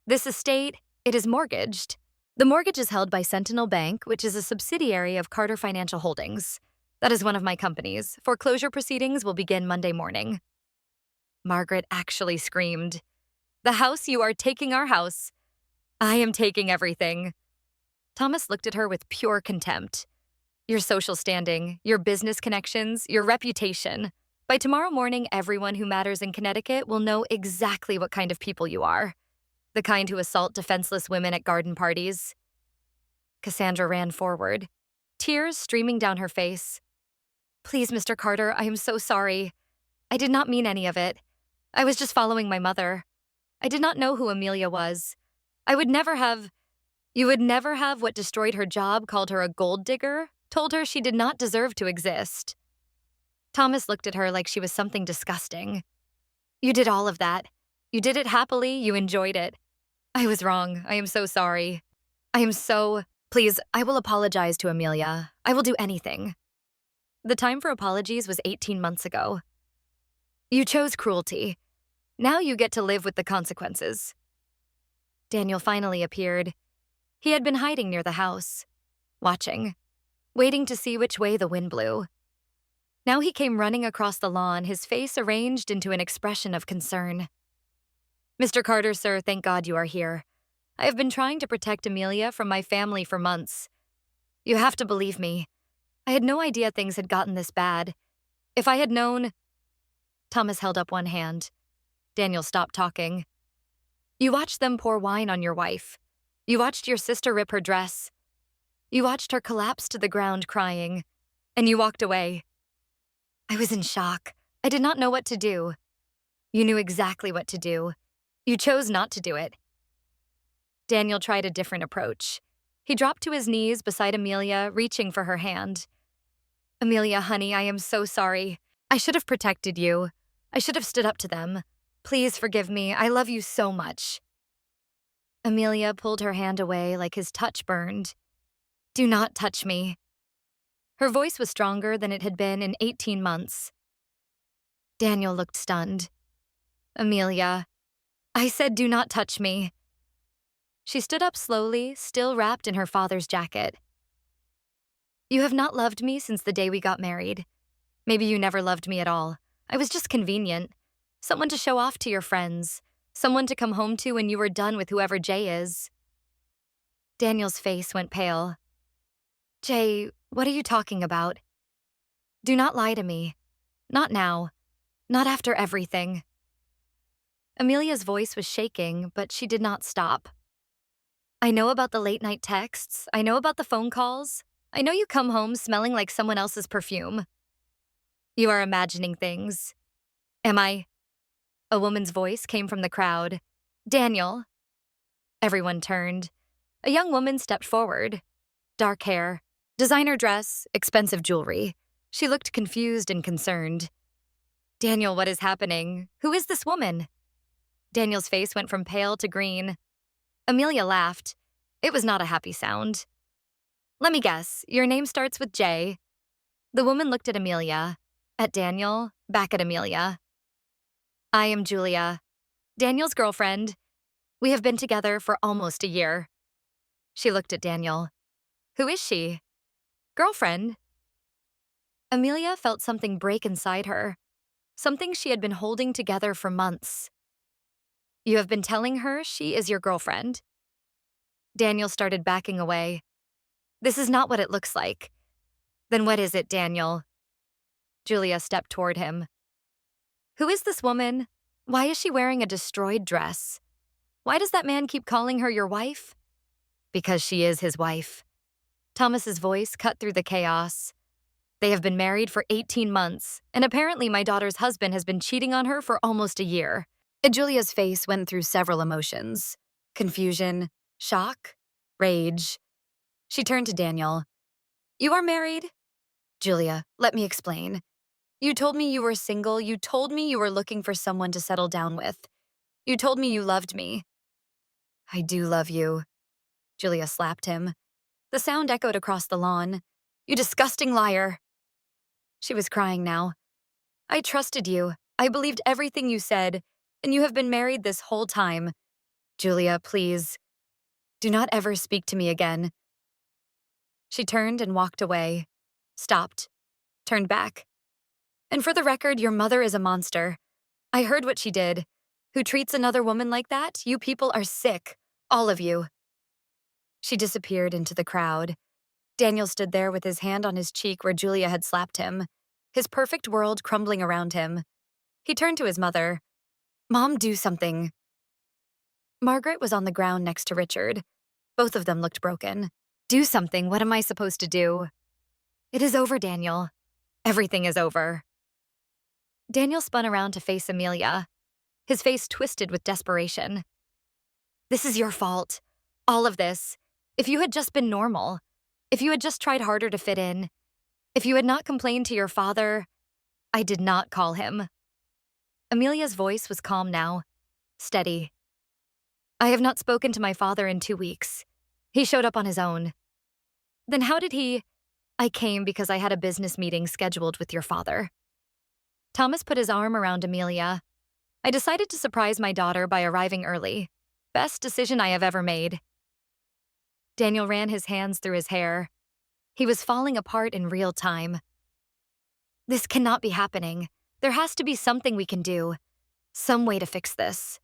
This estate, it is mortgaged. The mortgage is held by Sentinel Bank, which is a subsidiary of Carter Financial Holdings. That is one of my companies. Foreclosure proceedings will begin Monday morning. Margaret actually screamed. The house, you are taking our house. I am taking everything. Thomas looked at her with pure contempt. Your social standing, your business connections, your reputation. By tomorrow morning, everyone who matters in Connecticut will know exactly what kind of people you are. The kind who assault defenseless women at garden parties. Cassandra ran forward, tears streaming down her face. Please, Mr. Carter, I am so sorry. I did not mean any of it. I was just following my mother. I did not know who Amelia was. I would never have... You would never have what destroyed her job called her a gold digger, told her she did not deserve to exist. Thomas looked at her like she was something disgusting. You did all of that. You did it happily, you enjoyed it. I was wrong. I am so sorry. I am so... Please, I will apologize to Amelia. I will do anything. The time for apologies was 18 months ago. You chose cruelty. Now you get to live with the consequences. Daniel finally appeared. He had been hiding near the house, watching, waiting to see which way the wind blew. Now he came running across the lawn, his face arranged into an expression of concern. Mr. Carter, sir, thank God you are here. I have been trying to protect Amelia from my family for months. You have to believe me. I had no idea things had gotten this bad. If I had known... Thomas held up one hand. Daniel stopped talking. You watched them pour wine on your wife. You watched your sister rip her dress. You watched her collapse to the ground crying. And you walked away. I was in shock. I did not know what to do. You knew exactly what to do. You chose not to do it. Daniel tried a different approach. He dropped to his knees beside Amelia, reaching for her hand. Amelia, honey, I am so sorry. I should have protected you. I should have stood up to them. Please forgive me. I love you so much. Amelia pulled her hand away like his touch burned. Do not touch me. Her voice was stronger than it had been in 18 months. Daniel looked stunned. Amelia, I said do not touch me. She stood up slowly, still wrapped in her father's jacket. You have not loved me since the day we got married. Maybe you never loved me at all. I was just convenient. Someone to show off to your friends. Someone to come home to when you were done with whoever Jay is. Daniel's face went pale. Jay, what are you talking about? Do not lie to me. Not now. Not after everything. Amelia's voice was shaking, but she did not stop. I know about the late night texts. I know about the phone calls. I know you come home smelling like someone else's perfume. You are imagining things. Am I? A woman's voice came from the crowd. Daniel. Everyone turned. A young woman stepped forward. Dark hair, designer dress, expensive jewelry. She looked confused and concerned. Daniel, what is happening? Who is this woman? Daniel's face went from pale to green. Amelia laughed. It was not a happy sound. Let me guess, your name starts with J. The woman looked at Amelia, at Daniel, back at Amelia. I am Julia, Daniel's girlfriend. We have been together for almost a year. She looked at Daniel. Who is she? Girlfriend. Amelia felt something break inside her, something she had been holding together for months. You have been telling her she is your girlfriend? Daniel started backing away. This is not what it looks like. Then what is it, Daniel? Julia stepped toward him. Who is this woman? Why is she wearing a destroyed dress? Why does that man keep calling her your wife? Because she is his wife. Thomas's voice cut through the chaos. They have been married for 18 months, and apparently my daughter's husband has been cheating on her for almost a year. Julia's face went through several emotions. Confusion, shock, rage. She turned to Daniel. You are married? Julia, let me explain. You told me you were single. You told me you were looking for someone to settle down with. You told me you loved me. I do love you. Julia slapped him. The sound echoed across the lawn. You disgusting liar. She was crying now. I trusted you. I believed everything you said, and you have been married this whole time. Julia, please. Do not ever speak to me again. She turned and walked away. Stopped. Turned back. And for the record, your mother is a monster. I heard what she did. Who treats another woman like that? You people are sick. All of you. She disappeared into the crowd. Daniel stood there with his hand on his cheek where Julia had slapped him, his perfect world crumbling around him. He turned to his mother. Mom, do something. Margaret was on the ground next to Richard. Both of them looked broken. Do something. What am I supposed to do? It is over, Daniel. Everything is over. Daniel spun around to face Amelia, his face twisted with desperation. This is your fault. All of this. If you had just been normal, if you had just tried harder to fit in, if you had not complained to your father, I did not call him. Amelia's voice was calm now, steady. I have not spoken to my father in 2 weeks. He showed up on his own. Then how did he? I came because I had a business meeting scheduled with your father. Thomas put his arm around Amelia. I decided to surprise my daughter by arriving early. Best decision I have ever made. Daniel ran his hands through his hair. He was falling apart in real time. This cannot be happening. There has to be something we can do. Some way to fix this.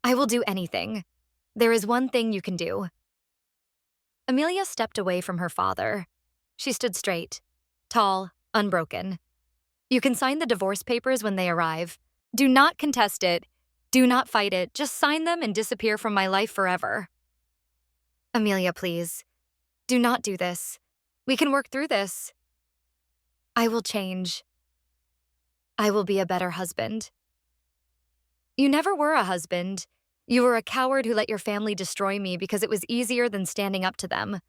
I will do anything. There is one thing you can do. Amelia stepped away from her father. She stood straight, tall, unbroken. You can sign the divorce papers when they arrive. Do not contest it. Do not fight it. Just sign them and disappear from my life forever. Amelia, please. Do not do this. We can work through this. I will change. I will be a better husband. You never were a husband. You were a coward who let your family destroy me because it was easier than standing up to them.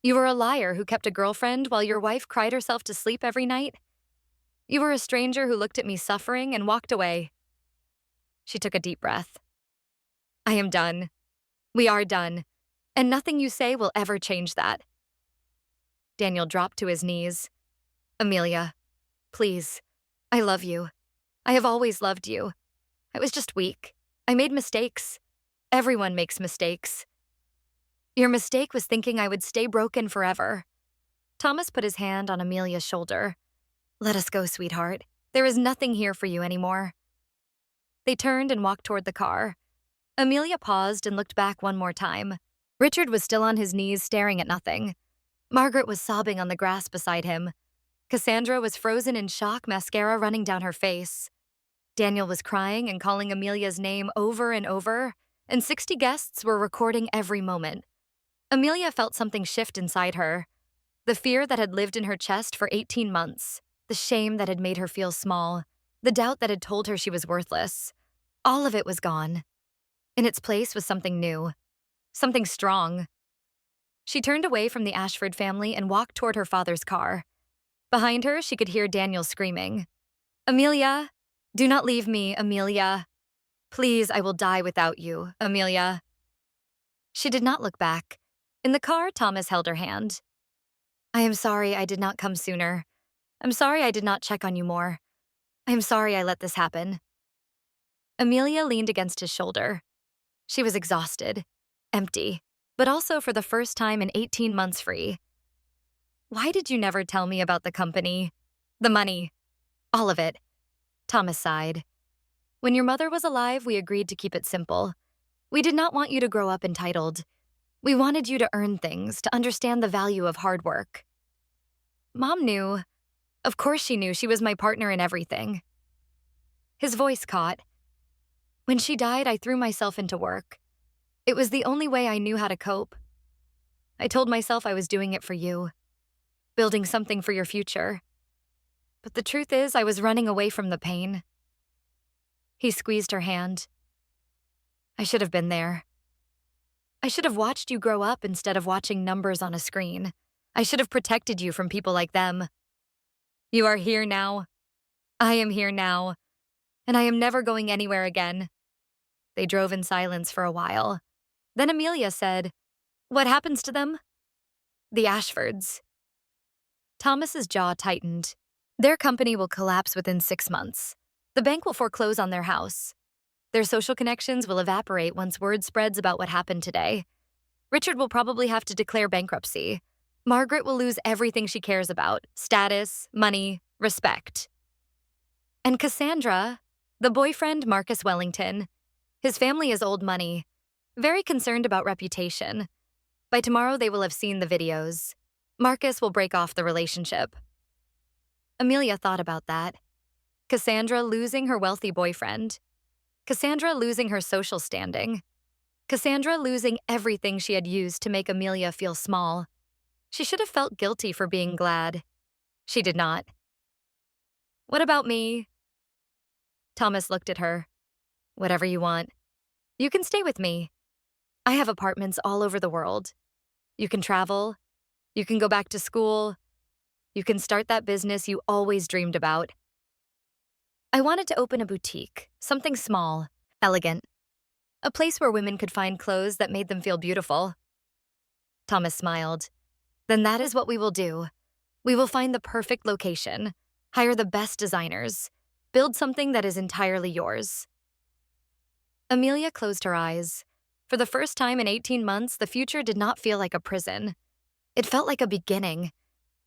You were a liar who kept a girlfriend while your wife cried herself to sleep every night. You were a stranger who looked at me suffering and walked away. She took a deep breath. I am done. We are done. And nothing you say will ever change that. Daniel dropped to his knees. Amelia, please. I love you. I have always loved you. I was just weak. I made mistakes. Everyone makes mistakes. Your mistake was thinking I would stay broken forever. Thomas put his hand on Amelia's shoulder. Let us go, sweetheart. There is nothing here for you anymore. They turned and walked toward the car. Amelia paused and looked back one more time. Richard was still on his knees staring at nothing. Margaret was sobbing on the grass beside him. Cassandra was frozen in shock, mascara running down her face. Daniel was crying and calling Amelia's name over and over, and 60 guests were recording every moment. Amelia felt something shift inside her. The fear that had lived in her chest for 18 months, the shame that had made her feel small, the doubt that had told her she was worthless. All of it was gone. In its place was something new, something strong. She turned away from the Ashford family and walked toward her father's car. Behind her, she could hear Daniel screaming, "Amelia, do not leave me, Amelia. Please, I will die without you, Amelia." She did not look back. In the car, Thomas held her hand. "I am sorry I did not come sooner. I'm sorry I did not check on you more. I am sorry I let this happen." Amelia leaned against his shoulder. She was exhausted, empty, but also for the first time in 18 months free. "Why did you never tell me about the company? The money? All of it?" Thomas sighed. "When your mother was alive, we agreed to keep it simple. We did not want you to grow up entitled. We wanted you to earn things, to understand the value of hard work." Mom knew. Of course she knew. She was my partner in everything. His voice caught. "When she died, I threw myself into work. It was the only way I knew how to cope. I told myself I was doing it for you, building something for your future. But the truth is, I was running away from the pain." He squeezed her hand. "I should have been there. I should have watched you grow up instead of watching numbers on a screen. I should have protected you from people like them. You are here now. I am here now. And I am never going anywhere again." They drove in silence for a while. Then Amelia said, "What happens to them?" "The Ashfords." Thomas's jaw tightened. "Their company will collapse within 6 months. The bank will foreclose on their house. Their social connections will evaporate once word spreads about what happened today. Richard will probably have to declare bankruptcy. Margaret will lose everything she cares about: status, money, respect. And Cassandra, the boyfriend, Marcus Wellington, his family is old money, very concerned about reputation. By tomorrow, they will have seen the videos. Marcus will break off the relationship." Amelia thought about that. Cassandra losing her wealthy boyfriend. Cassandra losing her social standing. Cassandra losing everything she had used to make Amelia feel small. She should have felt guilty for being glad. She did not. "What about me?" Thomas looked at her. "Whatever you want. You can stay with me. I have apartments all over the world. You can travel. You can go back to school. You can start that business you always dreamed about." "I wanted to open a boutique, something small, elegant. A place where women could find clothes that made them feel beautiful." Thomas smiled. "Then that is what we will do. We will find the perfect location, hire the best designers, build something that is entirely yours." Amelia closed her eyes. For the first time in 18 months, the future did not feel like a prison. It felt like a beginning.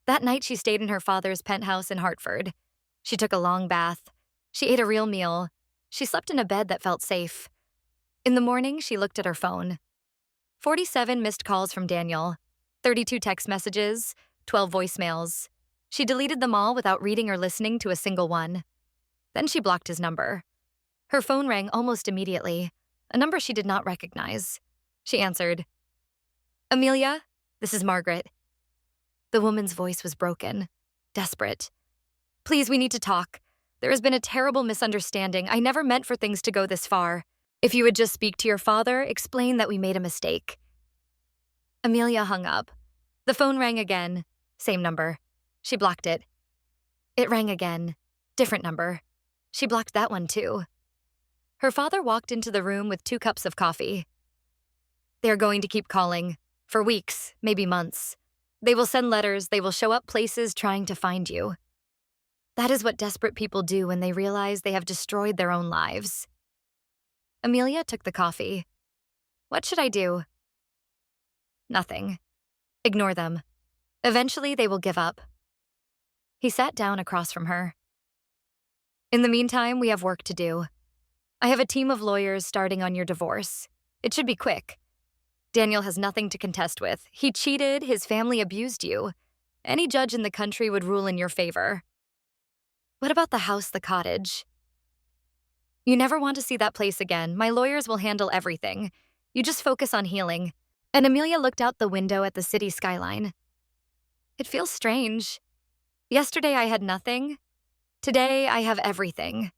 That night, she stayed in her father's penthouse in Hartford. She took a long bath. She ate a real meal. She slept in a bed that felt safe. In the morning, she looked at her phone. 47 missed calls from Daniel, 32 text messages, 12 voicemails. She deleted them all without reading or listening to a single one. Then she blocked his number. Her phone rang almost immediately, a number she did not recognize. She answered. "Amelia, this is Margaret." The woman's voice was broken, desperate. "Please, we need to talk. There has been a terrible misunderstanding. I never meant for things to go this far. If you would just speak to your father, explain that we made a mistake." Amelia hung up. The phone rang again. Same number. She blocked it. It rang again. Different number. She blocked that one too. Her father walked into the room with 2 cups of coffee. "They are going to keep calling. For weeks, maybe months. They will send letters. They will show up places trying to find you. That is what desperate people do when they realize they have destroyed their own lives." Amelia took the coffee. "What should I do?" "Nothing. Ignore them. Eventually, they will give up." He sat down across from her. "In the meantime, we have work to do. I have a team of lawyers starting on your divorce. It should be quick. Daniel has nothing to contest with. He cheated, his family abused you, Any judge in the country would rule in your favor. What about the house, the cottage? You never want to see that place again. My lawyers will handle everything. You just focus on healing. And Amelia looked out the window at the city skyline. It feels strange. Yesterday I had nothing. Today I have everything.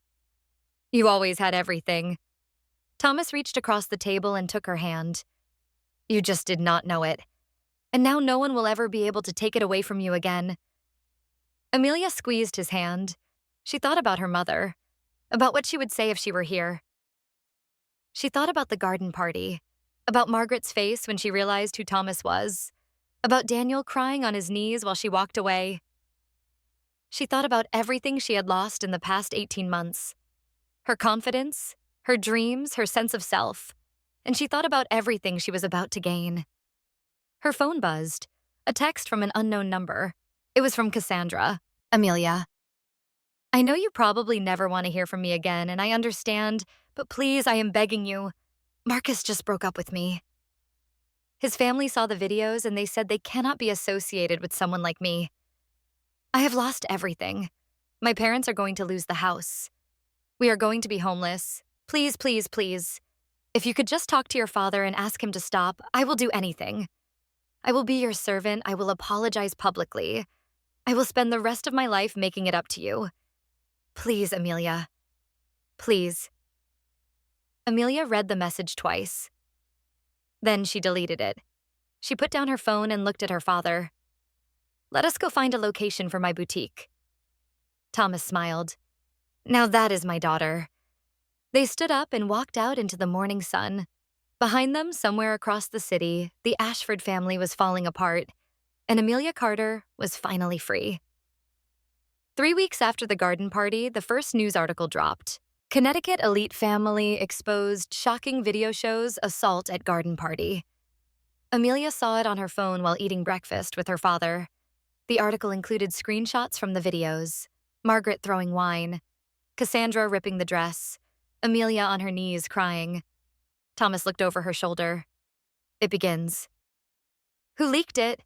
You always had everything. Thomas reached across the table and took her hand. You just did not know it. And now no one will ever be able to take it away from you again. Amelia squeezed his hand. She thought about her mother, about what she would say if she were here. She thought about the garden party, about Margaret's face when she realized who Thomas was, about Daniel crying on his knees while she walked away. She thought about everything she had lost in the past 18 months. Her confidence, her dreams, her sense of self. And she thought about everything she was about to gain. Her phone buzzed, a text from an unknown number. It was from Cassandra. Amelia. I know you probably never want to hear from me again, and I understand, but please, I am begging you. Marcus just broke up with me. His family saw the videos and they said they cannot be associated with someone like me. I have lost everything. My parents are going to lose the house. We are going to be homeless. Please, please, please. If you could just talk to your father and ask him to stop, I will do anything. I will be your servant. I will apologize publicly. I will spend the rest of my life making it up to you. Please, Amelia. Please. Amelia read the message twice. Then she deleted it. She put down her phone and looked at her father. Let us go find a location for my boutique. Thomas smiled. Now that is my daughter. They stood up and walked out into the morning sun. Behind them, somewhere across the city, the Ashford family was falling apart, and Amelia Carter was finally free. 3 weeks after the garden party, the first news article dropped. Connecticut elite family exposed shocking video shows assault at garden party. Amelia saw it on her phone while eating breakfast with her father. The article included screenshots from the videos. Margaret throwing wine. Cassandra ripping the dress. Amelia on her knees crying. Thomas looked over her shoulder. It begins. Who leaked it?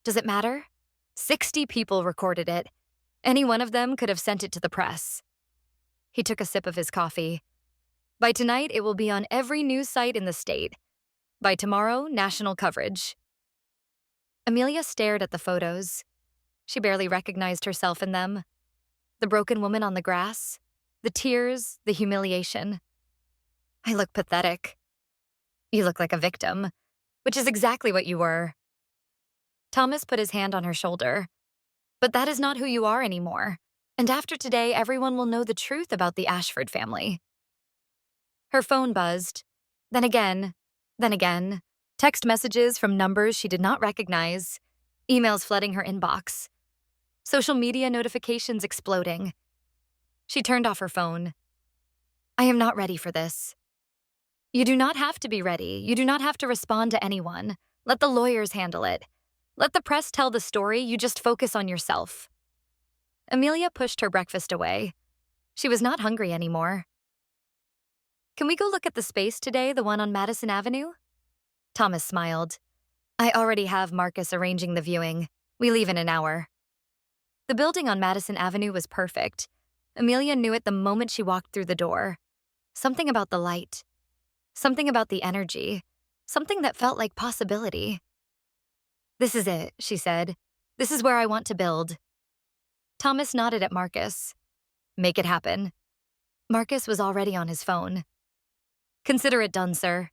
Does it matter? 60 people recorded it. Any one of them could have sent it to the press. He took a sip of his coffee. By tonight, it will be on every news site in the state. By tomorrow, national coverage. Amelia stared at the photos. She barely recognized herself in them. The broken woman on the grass, the tears, the humiliation. I look pathetic. You look like a victim, which is exactly what you were. Thomas put his hand on her shoulder. But that is not who you are anymore. And after today, everyone will know the truth about the Ashford family. Her phone buzzed. Then again. Text messages from numbers she did not recognize. Emails flooding her inbox. Social media notifications exploding. She turned off her phone. I am not ready for this. You do not have to be ready. You do not have to respond to anyone. Let the lawyers handle it. Let the press tell the story. You just focus on yourself. Amelia pushed her breakfast away. She was not hungry anymore. Can we go look at the space today, the one on Madison Avenue? Thomas smiled. I already have Marcus arranging the viewing. We leave in an hour. The building on Madison Avenue was perfect. Amelia knew it the moment she walked through the door. Something about the light. Something about the energy. Something that felt like possibility. This is it, she said. This is where I want to build. Thomas nodded at Marcus. Make it happen. Marcus was already on his phone. Consider it done, sir.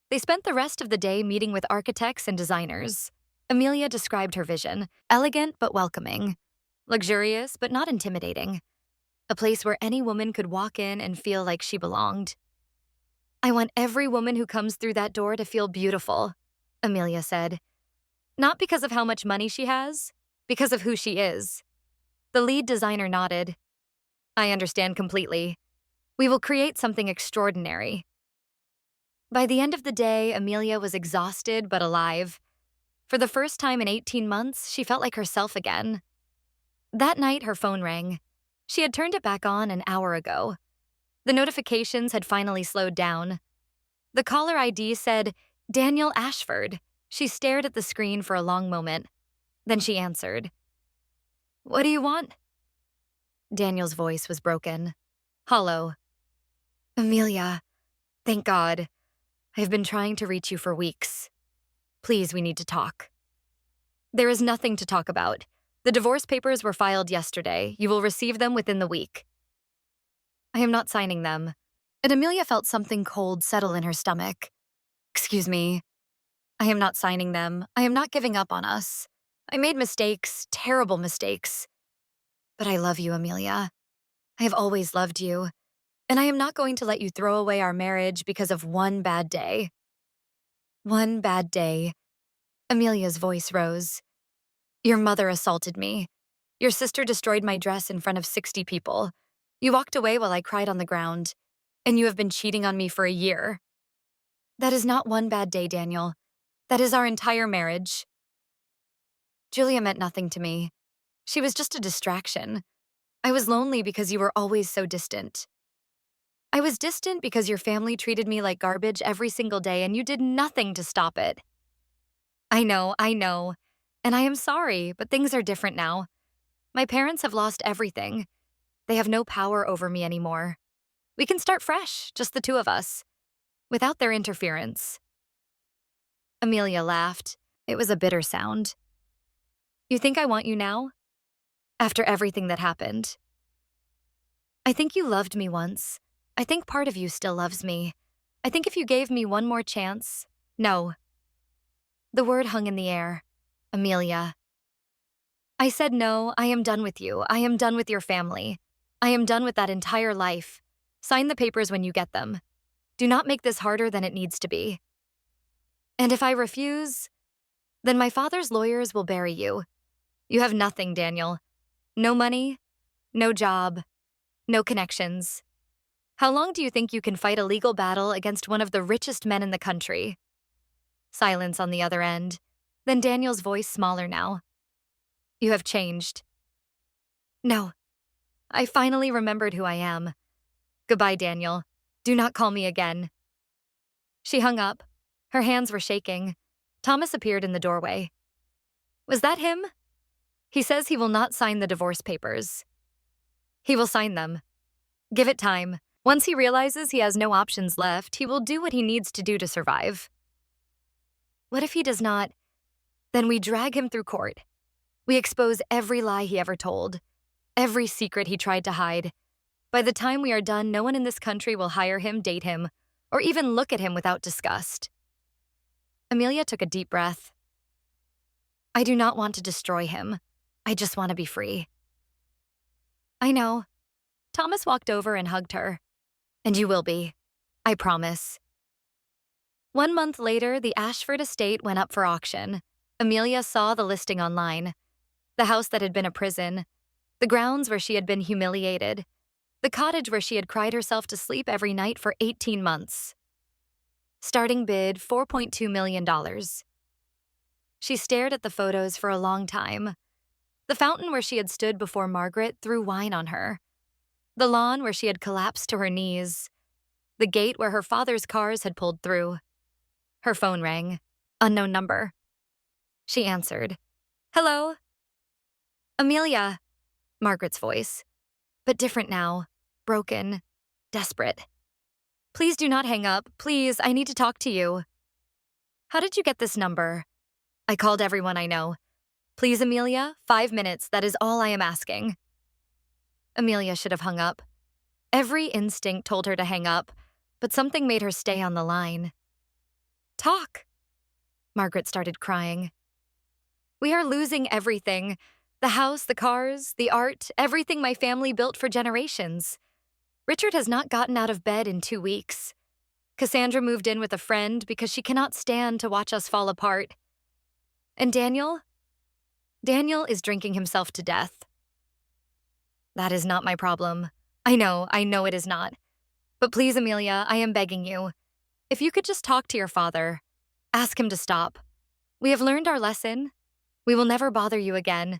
They spent the rest of the day meeting with architects and designers. Amelia described her vision, elegant but welcoming, luxurious but not intimidating, a place where any woman could walk in and feel like she belonged. I want every woman who comes through that door to feel beautiful, Amelia said. Not because of how much money she has, because of who she is. The lead designer nodded. I understand completely. We will create something extraordinary. By the end of the day, Amelia was exhausted but alive. For the first time in 18 months, she felt like herself again. That night, her phone rang. She had turned it back on an hour ago. The notifications had finally slowed down. The caller ID said, Daniel Ashford. She stared at the screen for a long moment. Then she answered, "What do you want?" Daniel's voice was broken, hollow. "Amelia, thank God. I have been trying to reach you for weeks. Please, we need to talk." "There is nothing to talk about. The divorce papers were filed yesterday. You will receive them within the week." "I am not signing them." And Amelia felt something cold settle in her stomach. "Excuse me. I am not signing them. I am not giving up on us. I made mistakes, terrible mistakes. But I love you, Amelia. I have always loved you. And I am not going to let you throw away our marriage because of one bad day." "One bad day." Amelia's voice rose. "Your mother assaulted me. Your sister destroyed my dress in front of 60 people. You walked away while I cried on the ground. And you have been cheating on me for a year." "That is not one bad day, Daniel. That is our entire marriage." "Julia meant nothing to me. She was just a distraction. I was lonely because you were always so distant. I was distant because your family treated me like garbage every single day and you did nothing to stop it." I know. And I am sorry, but things are different now. My parents have lost everything. They have no power over me anymore. We can start fresh, just the two of us, without their interference." Amelia laughed. It was a bitter sound. "You think I want you now? After everything that happened? I think you loved me once. I think part of you still loves me. I think if you gave me one more chance—" "No." The word hung in the air. "Amelia." "I said no. I am done with you. I am done with your family. I am done with that entire life. Sign the papers when you get them. Do not make this harder than it needs to be. And if I refuse, then my father's lawyers will bury you. You have nothing, Daniel. No money, no job, no connections. How long do you think you can fight a legal battle against one of the richest men in the country?" Silence on the other end. Then Daniel's voice smaller now. "You have changed." "No. I finally remembered who I am. Goodbye, Daniel. Do not call me again." She hung up. Her hands were shaking. Thomas appeared in the doorway. "Was that him?" "He says he will not sign the divorce papers." "He will sign them. Give it time. Once he realizes he has no options left, he will do what he needs to do to survive." "What if he does not? Then we drag him through court. We expose every lie he ever told, every secret he tried to hide. By the time we are done, no one in this country will hire him, date him, or even look at him without disgust." Amelia took a deep breath. "I do not want to destroy him. I just want to be free." "I know." Thomas walked over and hugged her. "And you will be. I promise." 1 month later, the Ashford estate went up for auction. Amelia saw the listing online. The house that had been a prison. The grounds where she had been humiliated. The cottage where she had cried herself to sleep every night for 18 months. Starting bid, $4.2 million. She stared at the photos for a long time. The fountain where she had stood before Margaret threw wine on her. The lawn where she had collapsed to her knees. The gate where her father's cars had pulled through. Her phone rang. Unknown number. She answered. "Hello?" "Amelia." Margaret's voice. But different now. Broken. Desperate. "Please do not hang up. Please, I need to talk to you." "How did you get this number?" "I called everyone I know. Please, Amelia, 5 minutes. That is all I am asking." Amelia should have hung up. Every instinct told her to hang up, but something made her stay on the line. "Talk." Margaret started crying. "We are losing everything. The house, the cars, the art, everything my family built for generations. Richard has not gotten out of bed in 2 weeks. Cassandra moved in with a friend because she cannot stand to watch us fall apart. And Daniel? Daniel is drinking himself to death." "That is not my problem. I know it is not. But please, Amelia, I am begging you. If you could just talk to your father, ask him to stop. We have learned our lesson. We will never bother you again.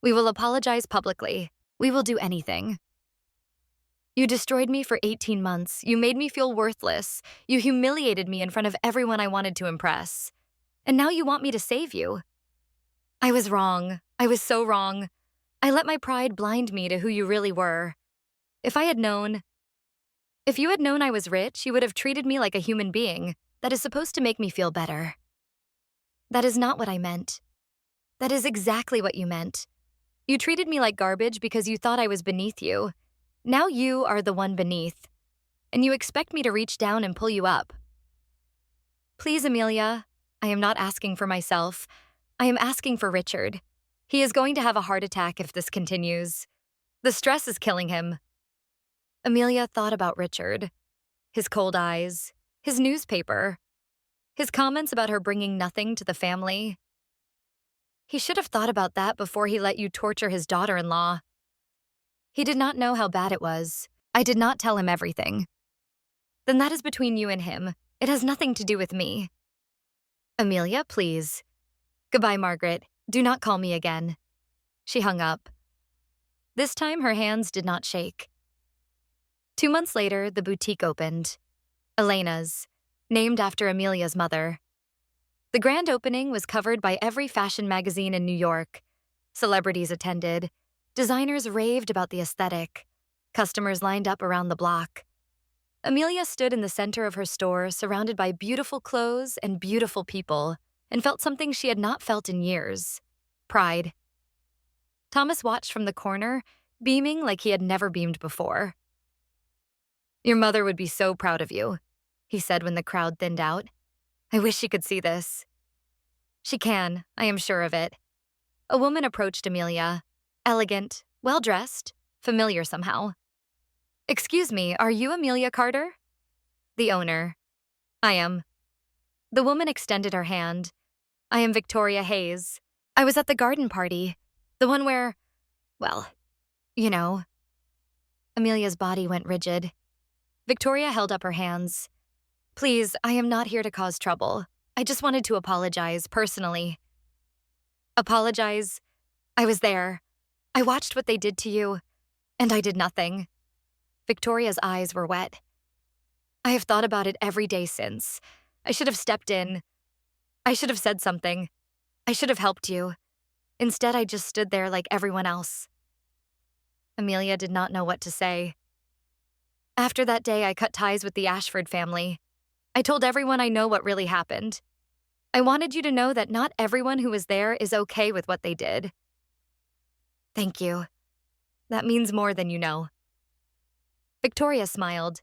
We will apologize publicly. We will do anything. You destroyed me for 18 months. You made me feel worthless. You humiliated me in front of everyone I wanted to impress. And now you want me to save you. I was wrong. I was so wrong. I let my pride blind me to who you really were. If I had known, if you had known I was rich, you would have treated me like a human being that is supposed to make me feel better. That is not what I meant. That is exactly what you meant. You treated me like garbage because you thought I was beneath you. Now you are the one beneath, and you expect me to reach down and pull you up. Please, Amelia, I am not asking for myself. I am asking for Richard. He is going to have a heart attack if this continues. The stress is killing him. Amelia thought about Richard, his cold eyes, his newspaper, his comments about her bringing nothing to the family. He should have thought about that before he let you torture his daughter-in-law. He did not know how bad it was. I did not tell him everything. Then that is between you and him. It has nothing to do with me. Amelia, please. Goodbye, Margaret. Do not call me again. She hung up. This time her hands did not shake. 2 months later, the boutique opened. Elena's, named after Amelia's mother. The grand opening was covered by every fashion magazine in New York. Celebrities attended. Designers raved about the aesthetic. Customers lined up around the block. Amelia stood in the center of her store, surrounded by beautiful clothes and beautiful people, and felt something she had not felt in years: pride. Thomas watched from the corner, beaming like he had never beamed before. Your mother would be so proud of you, he said when the crowd thinned out. I wish she could see this. She can, I am sure of it. A woman approached Amelia, elegant, well-dressed, familiar somehow. Excuse me, are you Amelia Carter? The owner. I am. The woman extended her hand. I am Victoria Hayes. I was at the garden party, the one where, well, you know. Amelia's body went rigid. Victoria held up her hands. Please, I am not here to cause trouble. I just wanted to apologize, personally. Apologize? I was there. I watched what they did to you, and I did nothing. Victoria's eyes were wet. I have thought about it every day since. I should have stepped in. I should have said something. I should have helped you. Instead, I just stood there like everyone else. Amelia did not know what to say. After that day, I cut ties with the Ashford family. I told everyone I know what really happened. I wanted you to know that not everyone who was there is okay with what they did. Thank you. That means more than you know. Victoria smiled.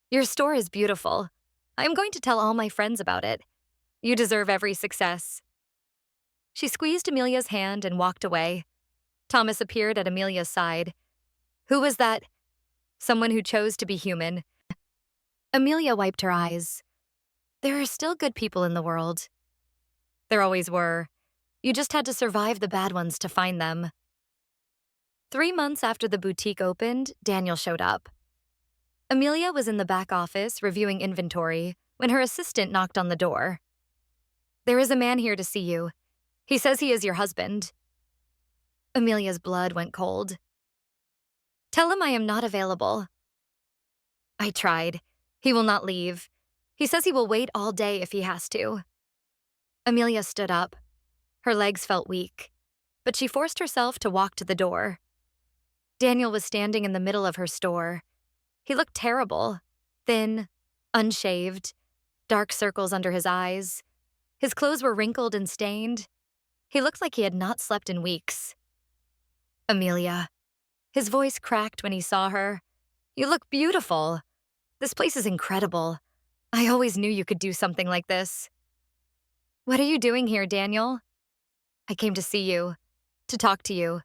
Your store is beautiful. I am going to tell all my friends about it. You deserve every success. She squeezed Amelia's hand and walked away. Thomas appeared at Amelia's side. Who was that? Someone who chose to be human. Amelia wiped her eyes. There are still good people in the world. There always were. You just had to survive the bad ones to find them. 3 months after the boutique opened, Daniel showed up. Amelia was in the back office reviewing inventory when her assistant knocked on the door. There is a man here to see you. He says he is your husband. Amelia's blood went cold. Tell him I am not available. I tried. He will not leave. He says he will wait all day if he has to. Amelia stood up. Her legs felt weak, but she forced herself to walk to the door. Daniel was standing in the middle of her store. He looked terrible, thin, unshaved, dark circles under his eyes. His clothes were wrinkled and stained. He looked like he had not slept in weeks. Amelia. His voice cracked when he saw her. You look beautiful. This place is incredible. I always knew you could do something like this. What are you doing here, Daniel? I came to see you, to talk to you.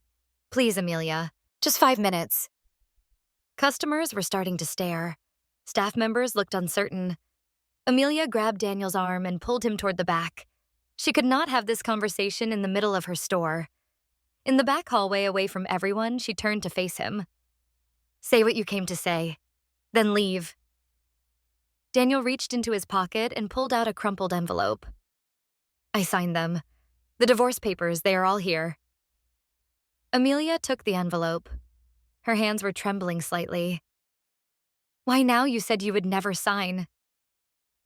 Please, Amelia, just 5 minutes. Customers were starting to stare. Staff members looked uncertain. Amelia grabbed Daniel's arm and pulled him toward the back. She could not have this conversation in the middle of her store. In the back hallway away from everyone, she turned to face him. Say what you came to say, then leave. Daniel reached into his pocket and pulled out a crumpled envelope. I signed them. The divorce papers, they are all here. Amelia took the envelope. Her hands were trembling slightly. Why now? You said you would never sign.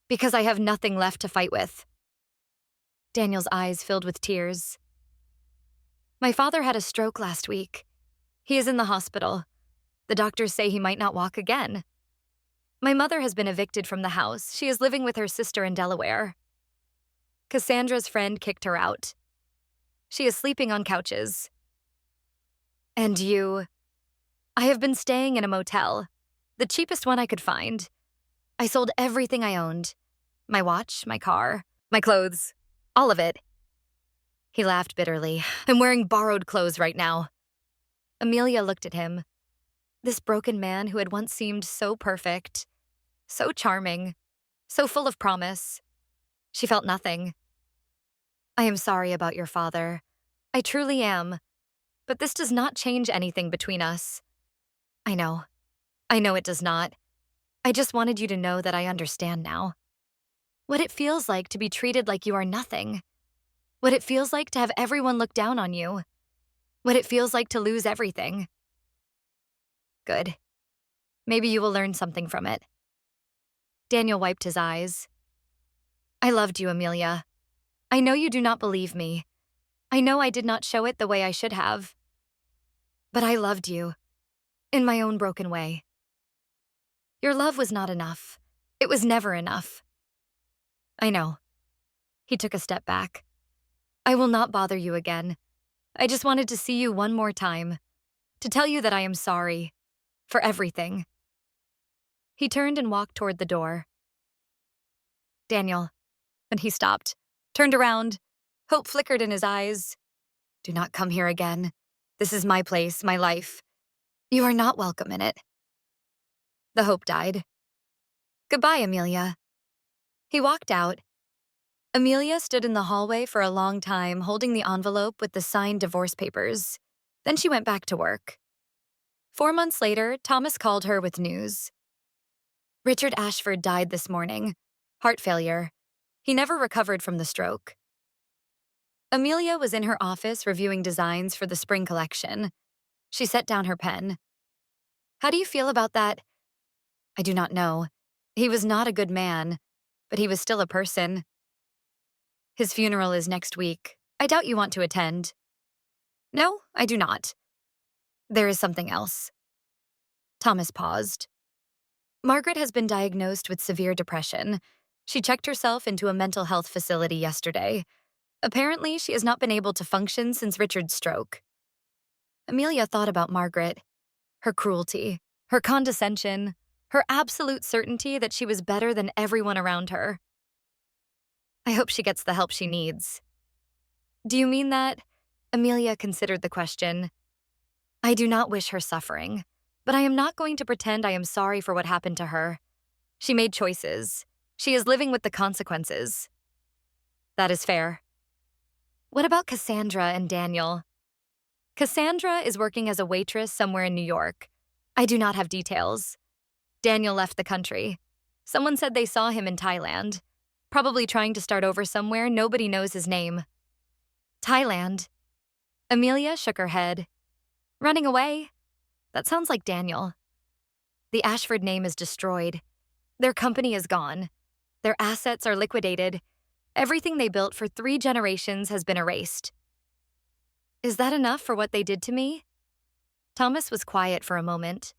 Because I have nothing left to fight with. Daniel's eyes filled with tears. My father had a stroke last week. He is in the hospital. The doctors say he might not walk again. My mother has been evicted from the house. She is living with her sister in Delaware. Cassandra's friend kicked her out. She is sleeping on couches. And you? I have been staying in a motel, the cheapest one I could find. I sold everything I owned. My watch, my car, my clothes, all of it. He laughed bitterly. I'm wearing borrowed clothes right now. Amelia looked at him. This broken man who had once seemed so perfect, so charming, so full of promise. She felt nothing. I am sorry about your father. I truly am. But this does not change anything between us. I know. I know it does not. I just wanted you to know that I understand now. What it feels like to be treated like you are nothing. What it feels like to have everyone look down on you. What it feels like to lose everything. Good. Maybe you will learn something from it. Daniel wiped his eyes. I loved you, Amelia. I know you do not believe me. I know I did not show it the way I should have. But I loved you. In my own broken way. Your love was not enough. It was never enough. I know. He took a step back. I will not bother you again. I just wanted to see you one more time. To tell you that I am sorry. For everything. He turned and walked toward the door. Daniel. And he stopped. Turned around. Hope flickered in his eyes. Do not come here again. This is my place, my life. You are not welcome in it. The hope died. Goodbye, Amelia. He walked out. Amelia stood in the hallway for a long time, holding the envelope with the signed divorce papers. Then she went back to work. 4 months later, Thomas called her with news. Richard Ashford died this morning. Heart failure. He never recovered from the stroke. Amelia was in her office reviewing designs for the spring collection. She set down her pen. How do you feel about that? I do not know. He was not a good man, but he was still a person. His funeral is next week. I doubt you want to attend. No, I do not. There is something else. Thomas paused. Margaret has been diagnosed with severe depression. She checked herself into a mental health facility yesterday. Apparently, she has not been able to function since Richard's stroke. Amelia thought about Margaret, her cruelty, her condescension, her absolute certainty that she was better than everyone around her. I hope she gets the help she needs. Do you mean that? Amelia considered the question. I do not wish her suffering, but I am not going to pretend I am sorry for what happened to her. She made choices. She is living with the consequences. That is fair. What about Cassandra and Daniel? Cassandra is working as a waitress somewhere in New York. I do not have details. Daniel left the country. Someone said they saw him in Thailand. Probably trying to start over somewhere, nobody knows his name. Thailand. Amelia shook her head. Running away? That sounds like Daniel. The Ashford name is destroyed. Their company is gone. Their assets are liquidated. Everything they built for 3 generations has been erased. Is that enough for what they did to me? Thomas was quiet for a moment.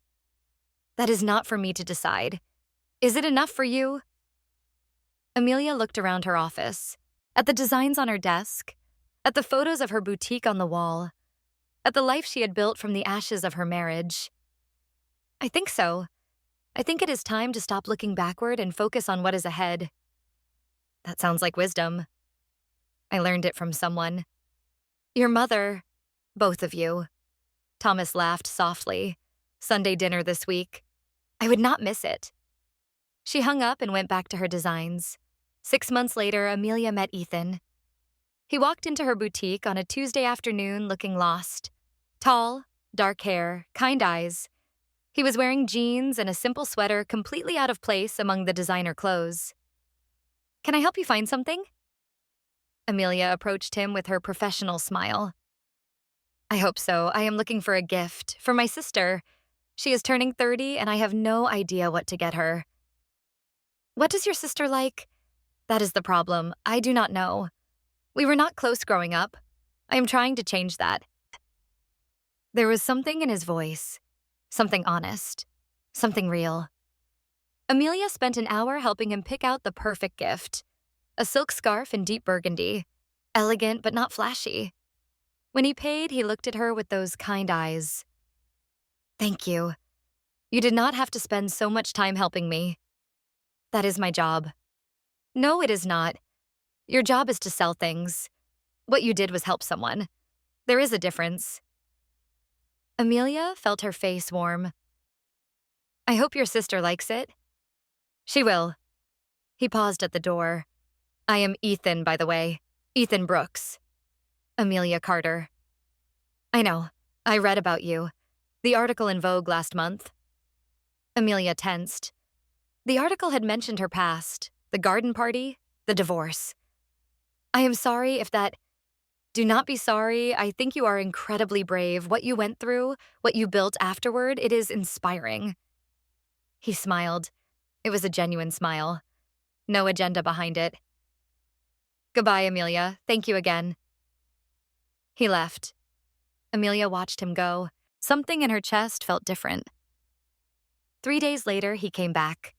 That is not for me to decide. Is it enough for you? Amelia looked around her office, at the designs on her desk, at the photos of her boutique on the wall, at the life she had built from the ashes of her marriage. I think so. I think it is time to stop looking backward and focus on what is ahead. That sounds like wisdom. I learned it from someone. Your mother, both of you. Thomas laughed softly. Sunday dinner this week. I would not miss it. She hung up and went back to her designs. 6 months later, Amelia met Ethan. He walked into her boutique on a Tuesday afternoon looking lost. Tall, dark hair, kind eyes. He was wearing jeans and a simple sweater completely out of place among the designer clothes. Can I help you find something? Amelia approached him with her professional smile. I hope so. I am looking for a gift for my sister. She is turning 30 and I have no idea what to get her. What does your sister like? That is the problem. I do not know. We were not close growing up. I am trying to change that. There was something in his voice, something honest, something real. Amelia spent an hour helping him pick out the perfect gift, a silk scarf in deep burgundy, elegant but not flashy. When he paid, he looked at her with those kind eyes. Thank you. You did not have to spend so much time helping me. That is my job. No, it is not. Your job is to sell things. What you did was help someone. There is a difference. Amelia felt her face warm. I hope your sister likes it. She will. He paused at the door. I am Ethan, by the way. Ethan Brooks. Amelia Carter. I know. I read about you. The article in Vogue last month. Amelia tensed. The article had mentioned her past, the garden party, the divorce. I am sorry if that... Do not be sorry. I think you are incredibly brave. What you went through, what you built afterward, it is inspiring. He smiled. It was a genuine smile. No agenda behind it. Goodbye, Amelia. Thank you again. He left. Amelia watched him go. Something in her chest felt different. 3 days later, he came back.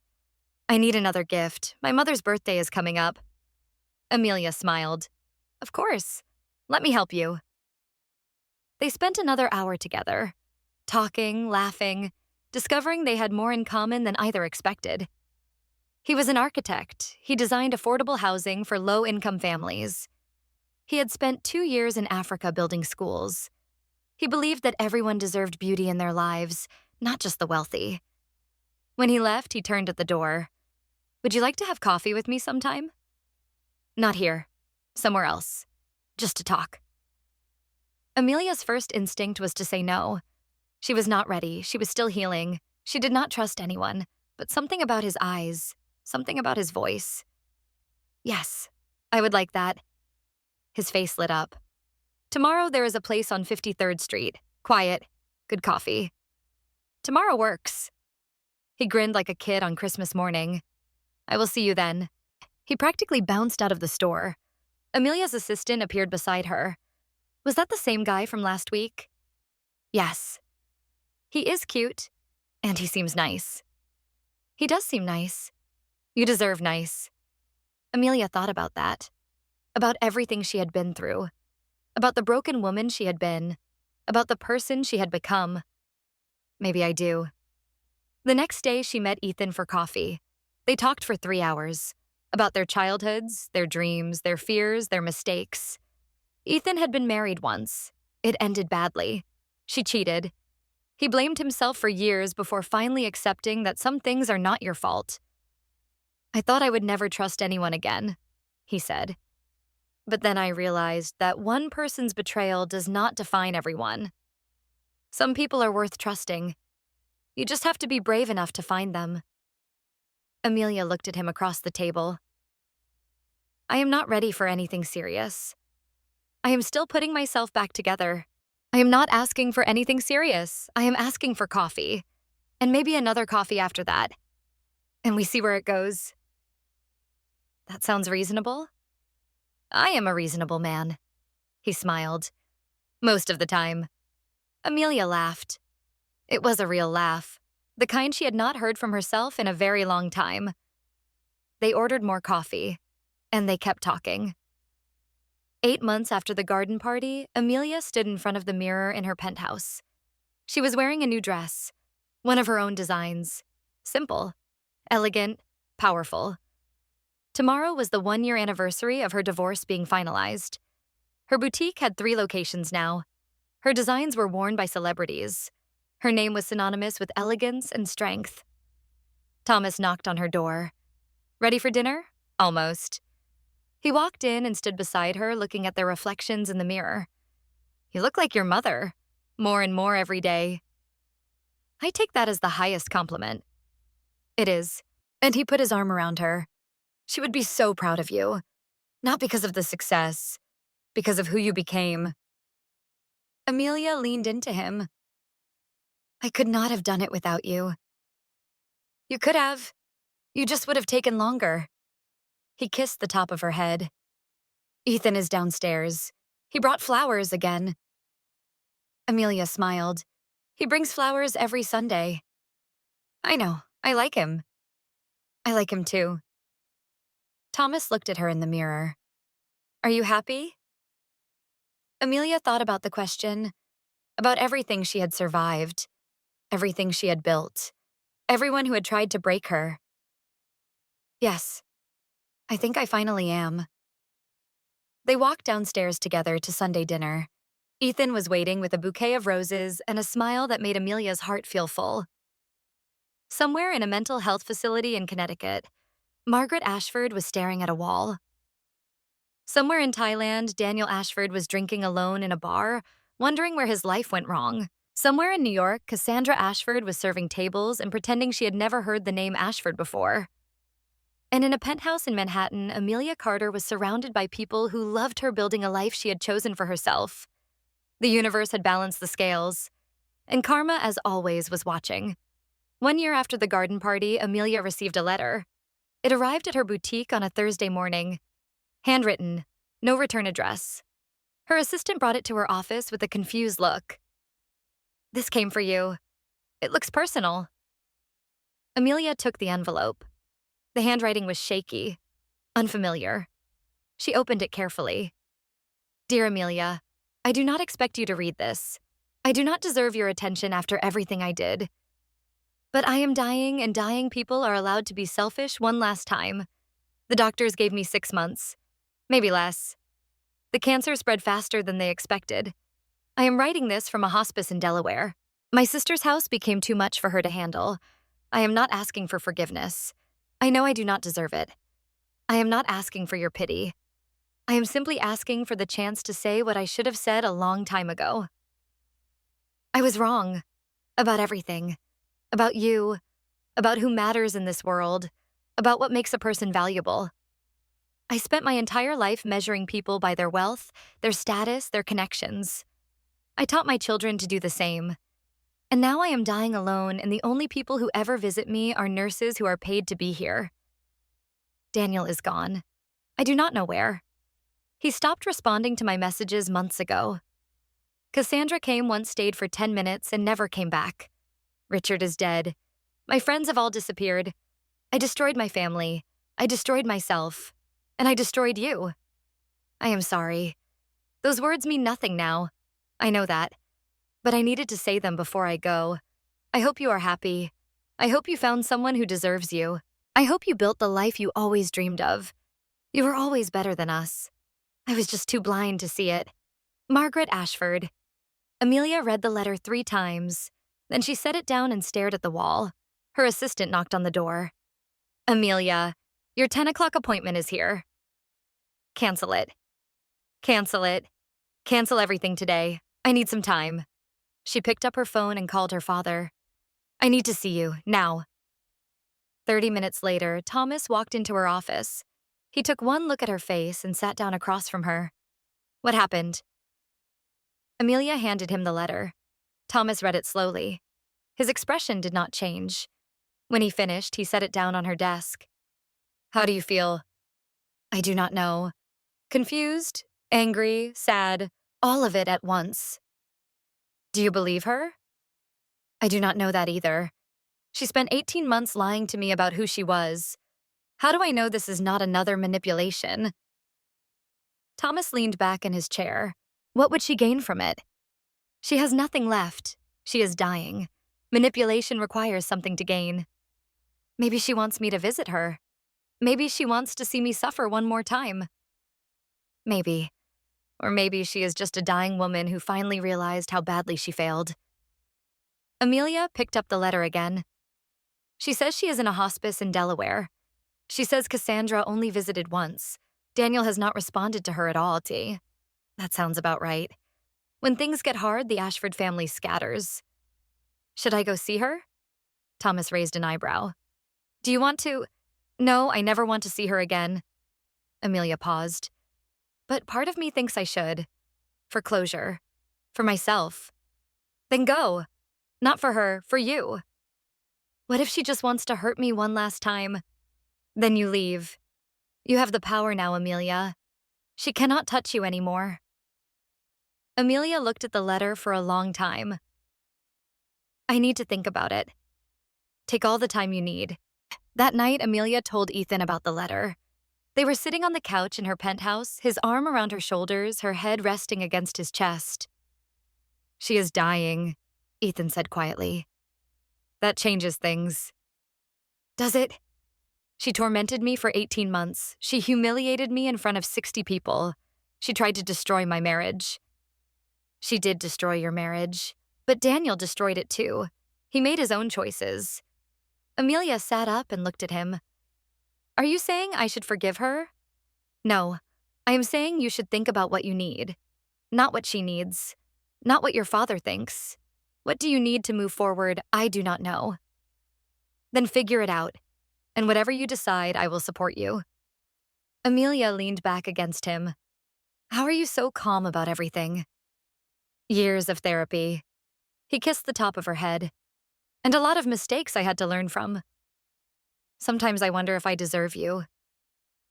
I need another gift. My mother's birthday is coming up. Amelia smiled. Of course. Let me help you. They spent another hour together, talking, laughing, discovering they had more in common than either expected. He was an architect. He designed affordable housing for low-income families. He had spent 2 years in Africa building schools. He believed that everyone deserved beauty in their lives, not just the wealthy. When he left, he turned at the door. Would you like to have coffee with me sometime? Not here. Somewhere else. Just to talk. Amelia's first instinct was to say no. She was not ready. She was still healing. She did not trust anyone, but something about his eyes, something about his voice. Yes, I would like that. His face lit up. Tomorrow there is a place on 53rd Street. Quiet. Good coffee. Tomorrow works. He grinned like a kid on Christmas morning. I will see you then. He practically bounced out of the store. Amelia's assistant appeared beside her. Was that the same guy from last week? Yes. He is cute, and he seems nice. He does seem nice. You deserve nice. Amelia thought about that. About everything she had been through. About the broken woman she had been. About the person she had become. Maybe I do. The next day, she met Ethan for coffee. They talked for 3 hours. About their childhoods, their dreams, their fears, their mistakes. Ethan had been married once. It ended badly. She cheated. He blamed himself for years before finally accepting that some things are not your fault. I thought I would never trust anyone again, he said. But then I realized that one person's betrayal does not define everyone. Some people are worth trusting. You just have to be brave enough to find them. Amelia looked at him across the table. I am not ready for anything serious. I am still putting myself back together. I am not asking for anything serious. I am asking for coffee. And maybe another coffee after that. And we see where it goes. That sounds reasonable. I am a reasonable man. He smiled. Most of the time. Amelia laughed. It was a real laugh. The kind she had not heard from herself in a very long time. They ordered more coffee. And they kept talking. 8 months after the garden party, Amelia stood in front of the mirror in her penthouse. She was wearing a new dress, one of her own designs. Simple, elegant, powerful. Tomorrow was the 1-year anniversary of her divorce being finalized. Her boutique had 3 locations now. Her designs were worn by celebrities. Her name was synonymous with elegance and strength. Thomas knocked on her door. Ready for dinner? Almost. He walked in and stood beside her, looking at their reflections in the mirror. You look like your mother. More and more every day. I take that as the highest compliment. It is. And he put his arm around her. She would be so proud of you. Not because of the success, because of who you became. Amelia leaned into him. I could not have done it without you. You could have. You just would have taken longer. He kissed the top of her head. Ethan is downstairs. He brought flowers again. Amelia smiled. He brings flowers every Sunday. I know. I like him. I like him too. Thomas looked at her in the mirror. Are you happy? Amelia thought about the question, about everything she had survived, everything she had built, everyone who had tried to break her. Yes, I think I finally am. They walked downstairs together to Sunday dinner. Ethan was waiting with a bouquet of roses and a smile that made Amelia's heart feel full. Somewhere in a mental health facility in Connecticut, Margaret Ashford was staring at a wall. Somewhere in Thailand, Daniel Ashford was drinking alone in a bar, wondering where his life went wrong. Somewhere in New York, Cassandra Ashford was serving tables and pretending she had never heard the name Ashford before. And in a penthouse in Manhattan, Amelia Carter was surrounded by people who loved her building a life she had chosen for herself. The universe had balanced the scales, and karma, as always, was watching. 1 year after the garden party, Amelia received a letter. It arrived at her boutique on a Thursday morning. Handwritten, no return address. Her assistant brought it to her office with a confused look. This came for you. It looks personal. Amelia took the envelope. The handwriting was shaky, unfamiliar. She opened it carefully. Dear Amelia, I do not expect you to read this. I do not deserve your attention after everything I did. But I am dying, and dying people are allowed to be selfish one last time. The doctors gave me 6 months. Maybe less. The cancer spread faster than they expected. I am writing this from a hospice in Delaware. My sister's house became too much for her to handle. I am not asking for forgiveness. I know I do not deserve it. I am not asking for your pity. I am simply asking for the chance to say what I should have said a long time ago. I was wrong. About everything. About you. About who matters in this world. About what makes a person valuable. I spent my entire life measuring people by their wealth, their status, their connections. I taught my children to do the same. And now I am dying alone, and the only people who ever visit me are nurses who are paid to be here. Daniel is gone. I do not know where. He stopped responding to my messages months ago. Cassandra came once, stayed for 10 minutes, and never came back. Richard is dead. My friends have all disappeared. I destroyed my family. I destroyed myself. And I destroyed you. I am sorry. Those words mean nothing now. I know that. But I needed to say them before I go. I hope you are happy. I hope you found someone who deserves you. I hope you built the life you always dreamed of. You were always better than us. I was just too blind to see it. Margaret Ashford. Amelia read the letter 3 times. Then she set it down and stared at the wall. Her assistant knocked on the door. Amelia, your 10 o'clock appointment is here. Cancel it. Cancel it. Cancel everything today. I need some time. She picked up her phone and called her father. I need to see you, now. 30 minutes later, Thomas walked into her office. He took one look at her face and sat down across from her. What happened? Amelia handed him the letter. Thomas read it slowly. His expression did not change. When he finished, he set it down on her desk. How do you feel? I do not know. Confused, angry, sad, all of it at once. Do you believe her? I do not know that either. She spent 18 months lying to me about who she was. How do I know this is not another manipulation? Thomas leaned back in his chair. What would she gain from it? She has nothing left. She is dying. Manipulation requires something to gain. Maybe she wants me to visit her. Maybe she wants to see me suffer one more time. Maybe. Or maybe she is just a dying woman who finally realized how badly she failed. Amelia picked up the letter again. She says she is in a hospice in Delaware. She says Cassandra only visited once. Daniel has not responded to her at all, T. That sounds about right. When things get hard, the Ashford family scatters. Should I go see her? Thomas raised an eyebrow. Do you want to? No, I never want to see her again. Amelia paused. But part of me thinks I should. For closure. For myself. Then go. Not for her, for you. What if she just wants to hurt me one last time? Then you leave. You have the power now, Amelia. She cannot touch you anymore. Amelia looked at the letter for a long time. I need to think about it. Take all the time you need. That night, Amelia told Ethan about the letter. They were sitting on the couch in her penthouse, his arm around her shoulders, her head resting against his chest. She is dying, Ethan said quietly. That changes things. Does it? She tormented me for 18 months. She humiliated me in front of 60 people. She tried to destroy my marriage. She did destroy your marriage, but Daniel destroyed it too. He made his own choices. Amelia sat up and looked at him. Are you saying I should forgive her? No, I am saying you should think about what you need. Not what she needs. Not what your father thinks. What do you need to move forward? I do not know. Then figure it out. And whatever you decide, I will support you. Amelia leaned back against him. How are you so calm about everything? Years of therapy. He kissed the top of her head. And a lot of mistakes I had to learn from. Sometimes I wonder if I deserve you.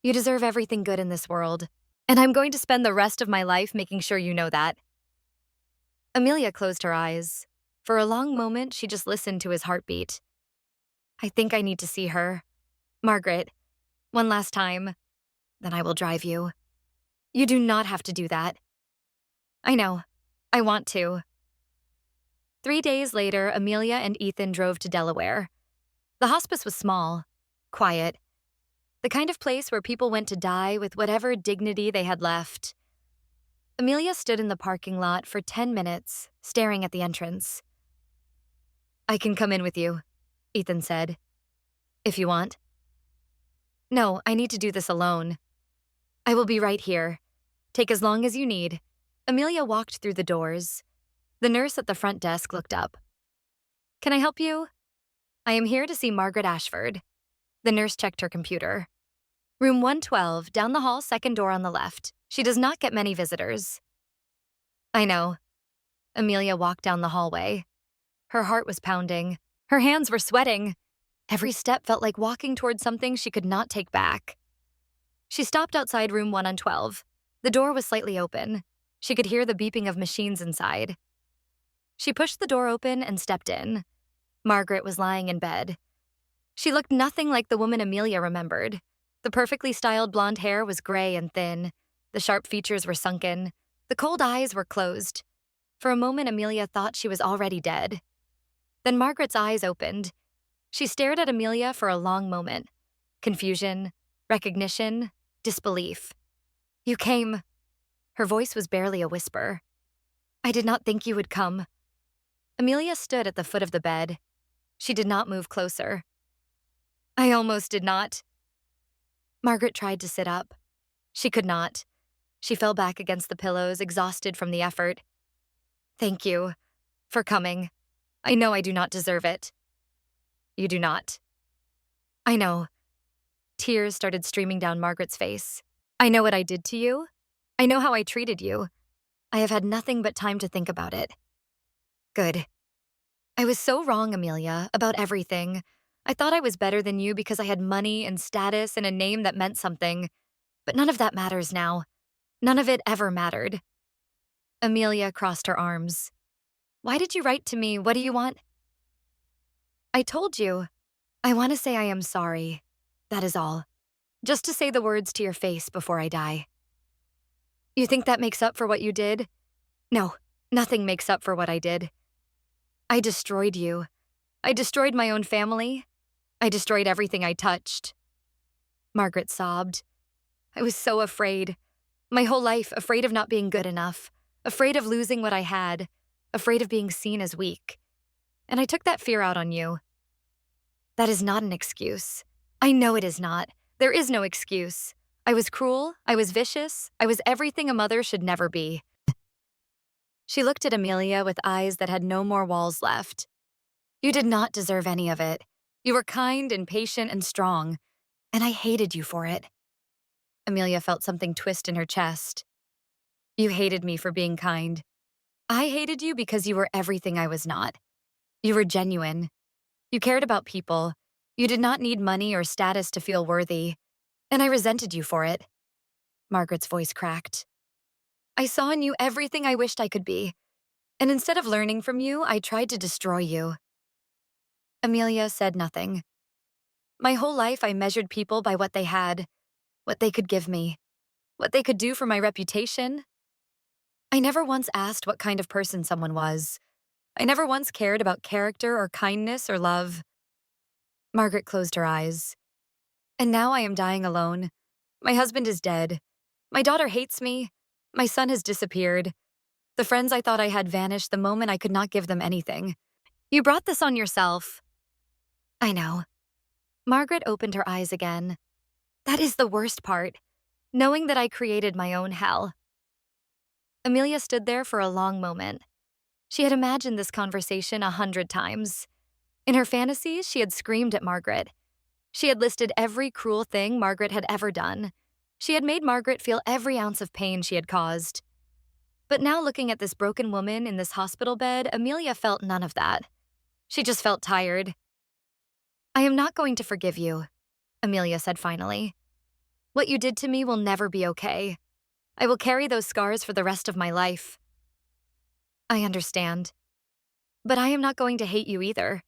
You deserve everything good in this world. And I'm going to spend the rest of my life making sure you know that. Amelia closed her eyes. For a long moment, she just listened to his heartbeat. I think I need to see her. Margaret, one last time. Then I will drive you. You do not have to do that. I know. I want to. 3 days later, Amelia and Ethan drove to Delaware. The hospice was small, quiet, the kind of place where people went to die with whatever dignity they had left. Amelia stood in the parking lot for 10 minutes, staring at the entrance. I can come in with you, Ethan said. If you want. No, I need to do this alone. I will be right here. Take as long as you need. Amelia walked through the doors. The nurse at the front desk looked up. Can I help you? I am here to see Margaret Ashford. The nurse checked her computer. Room 112, down the hall, second door on the left. She does not get many visitors. I know. Amelia walked down the hallway. Her heart was pounding. Her hands were sweating. Every step felt like walking toward something she could not take back. She stopped outside room 112. The door was slightly open. She could hear the beeping of machines inside. She pushed the door open and stepped in. Margaret was lying in bed. She looked nothing like the woman Amelia remembered. The perfectly styled blonde hair was gray and thin. The sharp features were sunken. The cold eyes were closed. For a moment, Amelia thought she was already dead. Then Margaret's eyes opened. She stared at Amelia for a long moment. Confusion, recognition, disbelief. You came. Her voice was barely a whisper. I did not think you would come. Amelia stood at the foot of the bed. She did not move closer. I almost did not. Margaret tried to sit up. She could not. She fell back against the pillows, exhausted from the effort. Thank you for coming. I know I do not deserve it. You do not. I know. Tears started streaming down Margaret's face. I know what I did to you. I know how I treated you. I have had nothing but time to think about it. Good. I was so wrong, Amelia, about everything. I thought I was better than you because I had money and status and a name that meant something. But none of that matters now. None of it ever mattered. Amelia crossed her arms. Why did you write to me? What do you want? I told you. I want to say I am sorry. That is all. Just to say the words to your face before I die. You think that makes up for what you did? No, nothing makes up for what I did. I destroyed you. I destroyed my own family. I destroyed everything I touched. Margaret sobbed. I was so afraid. My whole life, afraid of not being good enough. Afraid of losing what I had. Afraid of being seen as weak. And I took that fear out on you. That is not an excuse. I know it is not. There is no excuse. I was cruel. I was vicious. I was everything a mother should never be. She looked at Amelia with eyes that had no more walls left. You did not deserve any of it. You were kind and patient and strong, and I hated you for it. Amelia felt something twist in her chest. You hated me for being kind. I hated you because you were everything I was not. You were genuine. You cared about people. You did not need money or status to feel worthy, and I resented you for it. Margaret's voice cracked. I saw in you everything I wished I could be. And instead of learning from you, I tried to destroy you." Amelia said nothing. My whole life, I measured people by what they had, what they could give me, what they could do for my reputation. I never once asked what kind of person someone was. I never once cared about character or kindness or love. Margaret closed her eyes. And now I am dying alone. My husband is dead. My daughter hates me. My son has disappeared. The friends I thought I had vanished the moment I could not give them anything. You brought this on yourself. I know. Margaret opened her eyes again. That is the worst part, knowing that I created my own hell. Amelia stood there for a long moment. She had imagined this conversation 100 times. In her fantasies, she had screamed at Margaret. She had listed every cruel thing Margaret had ever done. She had made Margaret feel every ounce of pain she had caused. But now, looking at this broken woman in this hospital bed, Amelia felt none of that. She just felt tired. I am not going to forgive you, Amelia said finally. What you did to me will never be okay. I will carry those scars for the rest of my life. I understand. But I am not going to hate you either.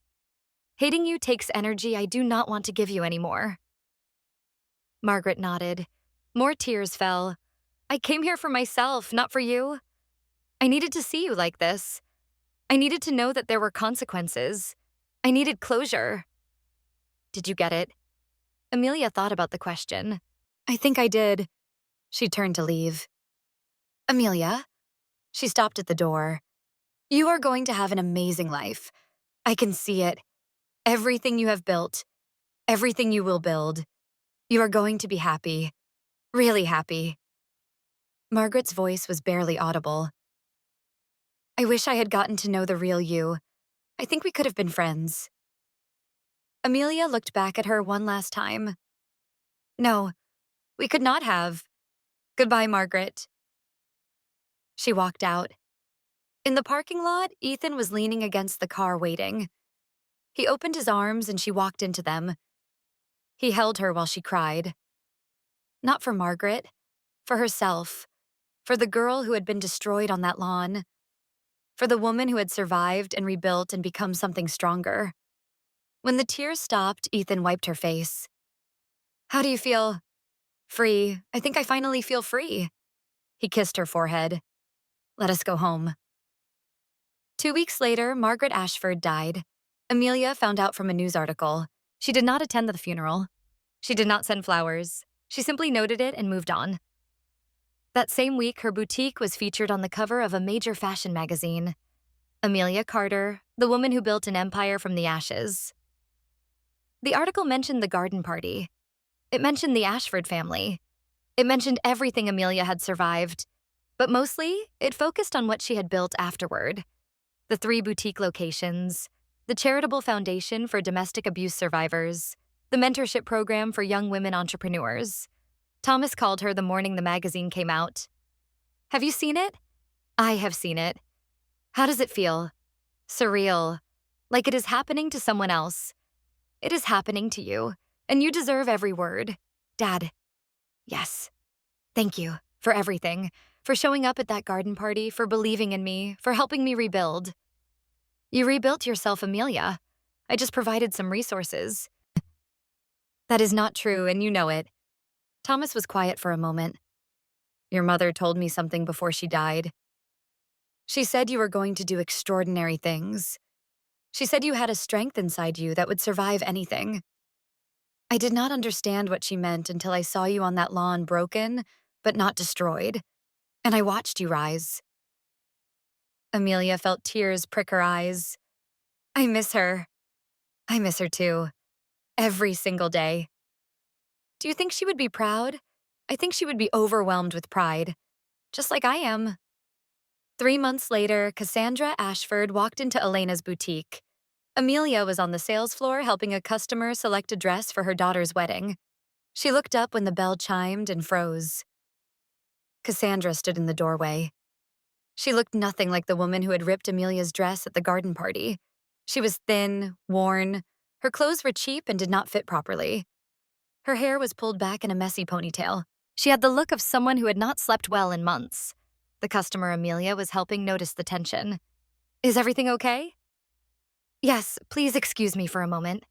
Hating you takes energy I do not want to give you anymore. Margaret nodded. More tears fell. I came here for myself, not for you. I needed to see you like this. I needed to know that there were consequences. I needed closure. Did you get it? Amelia thought about the question. I think I did. She turned to leave. Amelia? She stopped at the door. You are going to have an amazing life. I can see it. Everything you have built, everything you will build. You are going to be happy. Really happy. Margaret's voice was barely audible. I wish I had gotten to know the real you. I think we could have been friends. Amelia looked back at her one last time. No, we could not have. Goodbye, Margaret. She walked out. In the parking lot, Ethan was leaning against the car waiting. He opened his arms and she walked into them. He held her while she cried. Not for Margaret, for herself, for the girl who had been destroyed on that lawn, for the woman who had survived and rebuilt and become something stronger. When the tears stopped, Ethan wiped her face. How do you feel? Free. I think I finally feel free. He kissed her forehead. Let us go home. 2 weeks later, Margaret Ashford died. Amelia found out from a news article. She did not attend the funeral. She did not send flowers. She simply noted it and moved on. That same week, her boutique was featured on the cover of a major fashion magazine. Amelia Carter, the woman who built an empire from the ashes. The article mentioned the garden party. It mentioned the Ashford family. It mentioned everything Amelia had survived. But mostly, it focused on what she had built afterward. The 3 boutique locations, the charitable foundation for domestic abuse survivors, the mentorship program for young women entrepreneurs. Thomas called her the morning the magazine came out. Have you seen it? I have seen it. How does it feel? Surreal. Like it is happening to someone else. It is happening to you, and you deserve every word. Dad. Yes. Thank you for everything, for showing up at that garden party, for believing in me, for helping me rebuild. You rebuilt yourself, Amelia. I just provided some resources. That is not true, and you know it. Thomas was quiet for a moment. Your mother told me something before she died. She said you were going to do extraordinary things. She said you had a strength inside you that would survive anything. I did not understand what she meant until I saw you on that lawn broken, but not destroyed, and I watched you rise. Amelia felt tears prick her eyes. I miss her. I miss her too. Every single day. Do you think she would be proud? I think she would be overwhelmed with pride, just like I am. 3 months later, Cassandra Ashford walked into Elena's boutique. Amelia was on the sales floor helping a customer select a dress for her daughter's wedding. She looked up when the bell chimed and froze. Cassandra stood in the doorway. She looked nothing like the woman who had ripped Amelia's dress at the garden party. She was thin, worn. Her clothes were cheap and did not fit properly. Her hair was pulled back in a messy ponytail. She had the look of someone who had not slept well in months. The customer Amelia was helping noticed the tension. Is everything okay? Yes, please excuse me for a moment.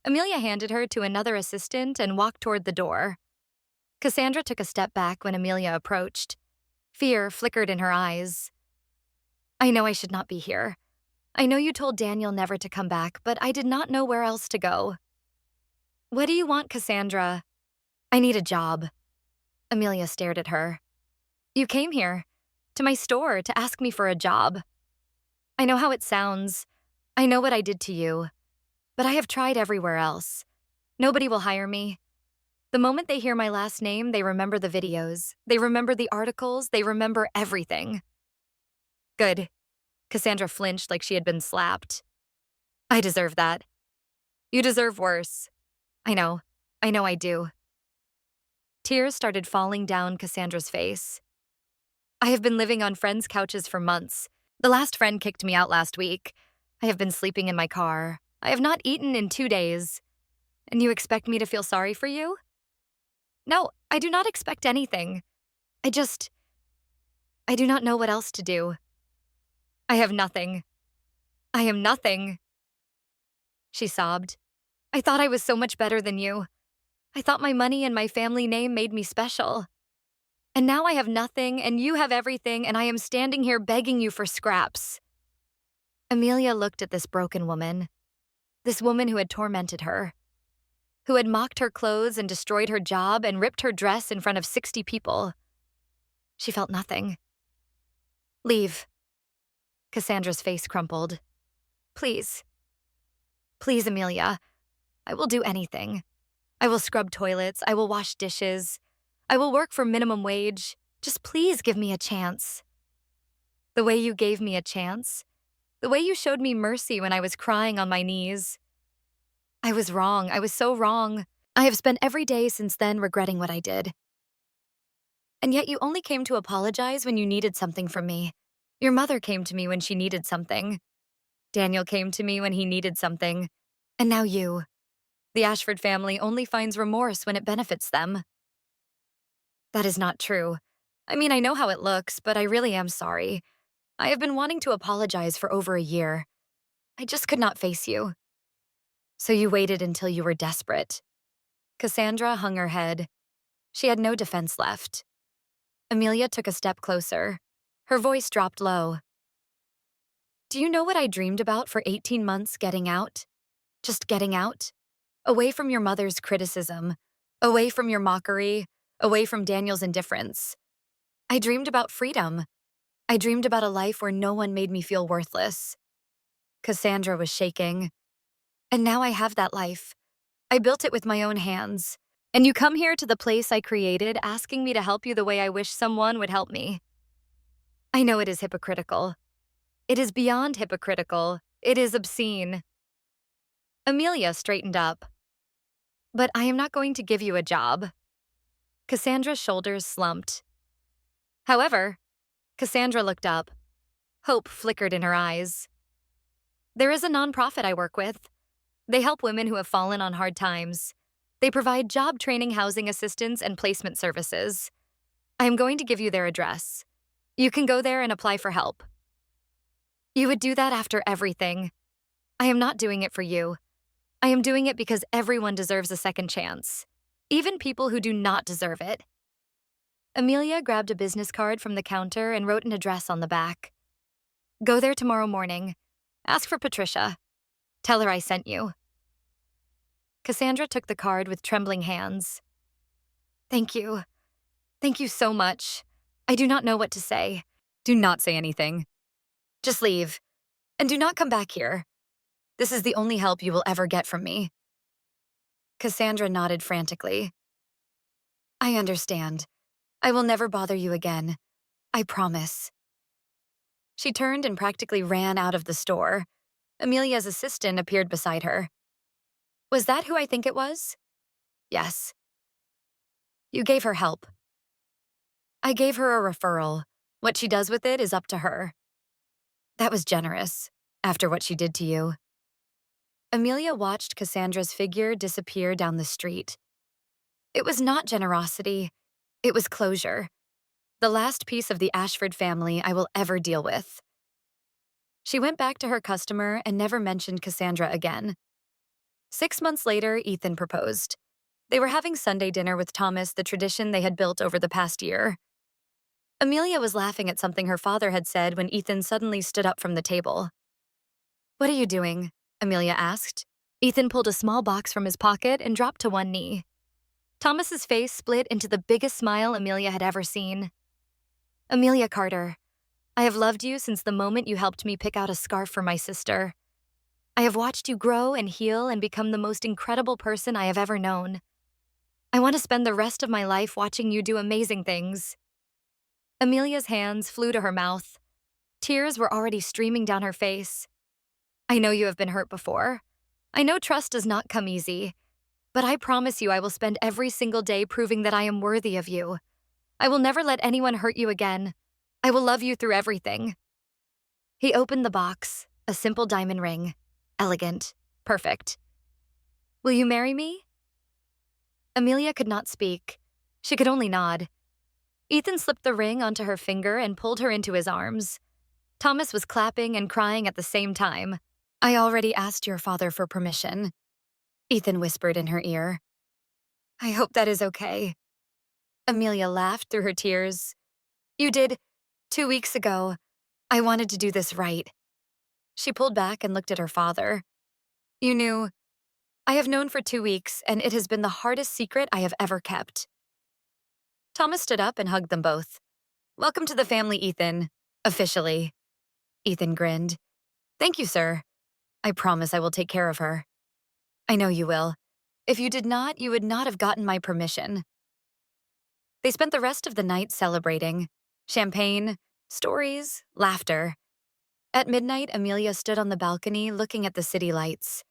Amelia handed her to another assistant and walked toward the door. Cassandra took a step back when Amelia approached. Fear flickered in her eyes. I know I should not be here. I know you told Daniel never to come back, but I did not know where else to go. What do you want, Cassandra? I need a job. Amelia stared at her. You came here, to my store, to ask me for a job. I know how it sounds. I know what I did to you. But I have tried everywhere else. Nobody will hire me. The moment they hear my last name, they remember the videos. They remember the articles. They remember everything. Good. Cassandra flinched like she had been slapped. I deserve that. You deserve worse. I know. I know I do. Tears started falling down Cassandra's face. I have been living on friends' couches for months. The last friend kicked me out last week. I have been sleeping in my car. I have not eaten in 2 days. And you expect me to feel sorry for you? No, I do not expect anything. I do not know what else to do. I have nothing. I am nothing. She sobbed. I thought I was so much better than you. I thought my money and my family name made me special. And now I have nothing, and you have everything, and I am standing here begging you for scraps. Amelia looked at this broken woman, this woman who had tormented her, who had mocked her clothes and destroyed her job and ripped her dress in front of 60 people. She felt nothing. Leave. Cassandra's face crumpled. Please. Please, Amelia. I will do anything. I will scrub toilets. I will wash dishes. I will work for minimum wage. Just please give me a chance. The way you gave me a chance. The way you showed me mercy when I was crying on my knees. I was wrong. I was so wrong. I have spent every day since then regretting what I did. And yet you only came to apologize when you needed something from me. Your mother came to me when she needed something. Daniel came to me when he needed something. And now you. The Ashford family only finds remorse when it benefits them. That is not true. I mean, I know how it looks, but I really am sorry. I have been wanting to apologize for over a year. I just could not face you. So you waited until you were desperate. Cassandra hung her head. She had no defense left. Amelia took a step closer. Her voice dropped low. Do you know what I dreamed about for 18 months getting out? Just getting out? Away from your mother's criticism. Away from your mockery. Away from Daniel's indifference. I dreamed about freedom. I dreamed about a life where no one made me feel worthless. Cassandra was shaking. And now I have that life. I built it with my own hands. And you come here to the place I created asking me to help you the way I wish someone would help me. I know it is hypocritical. It is beyond hypocritical. It is obscene. Amelia straightened up. But I am not going to give you a job. Cassandra's shoulders slumped. However, Cassandra looked up. Hope flickered in her eyes. There is a nonprofit I work with. They help women who have fallen on hard times. They provide job training, housing assistance, and placement services. I am going to give you their address. You can go there and apply for help. You would do that after everything. I am not doing it for you. I am doing it because everyone deserves a second chance, even people who do not deserve it. Amelia grabbed a business card from the counter and wrote an address on the back. Go there tomorrow morning. Ask for Patricia. Tell her I sent you. Cassandra took the card with trembling hands. Thank you. Thank you so much. I do not know what to say. Do not say anything. Just leave. And do not come back here. This is the only help you will ever get from me. Cassandra nodded frantically. I understand. I will never bother you again. I promise. She turned and practically ran out of the store. Amelia's assistant appeared beside her. Was that who I think it was? Yes. You gave her help. I gave her a referral. What she does with it is up to her. That was generous, after what she did to you. Amelia watched Cassandra's figure disappear down the street. It was not generosity. It was closure. The last piece of the Ashford family I will ever deal with. She went back to her customer and never mentioned Cassandra again. 6 months later, Ethan proposed. They were having Sunday dinner with Thomas, the tradition they had built over the past year. Amelia was laughing at something her father had said when Ethan suddenly stood up from the table. "What are you doing?" Amelia asked. Ethan pulled a small box from his pocket and dropped to one knee. Thomas's face split into the biggest smile Amelia had ever seen. "Amelia Carter, I have loved you since the moment you helped me pick out a scarf for my sister. I have watched you grow and heal and become the most incredible person I have ever known. I want to spend the rest of my life watching you do amazing things." Amelia's hands flew to her mouth. Tears were already streaming down her face. "I know you have been hurt before. I know trust does not come easy. But I promise you I will spend every single day proving that I am worthy of you. I will never let anyone hurt you again. I will love you through everything." He opened the box, a simple diamond ring. Elegant. Perfect. "Will you marry me?" Amelia could not speak. She could only nod. Ethan slipped the ring onto her finger and pulled her into his arms. Thomas was clapping and crying at the same time. "I already asked your father for permission," Ethan whispered in her ear. "I hope that is okay." Amelia laughed through her tears. "You did 2 weeks ago. I wanted to do this right." She pulled back and looked at her father. "You knew. I have known for 2 weeks, and it has been the hardest secret I have ever kept." Thomas stood up and hugged them both. "Welcome to the family, Ethan. Officially." Ethan grinned. "Thank you, sir. I promise I will take care of her." "I know you will. If you did not, you would not have gotten my permission." They spent the rest of the night celebrating. Champagne, stories, laughter. At midnight, Amelia stood on the balcony looking at the city lights.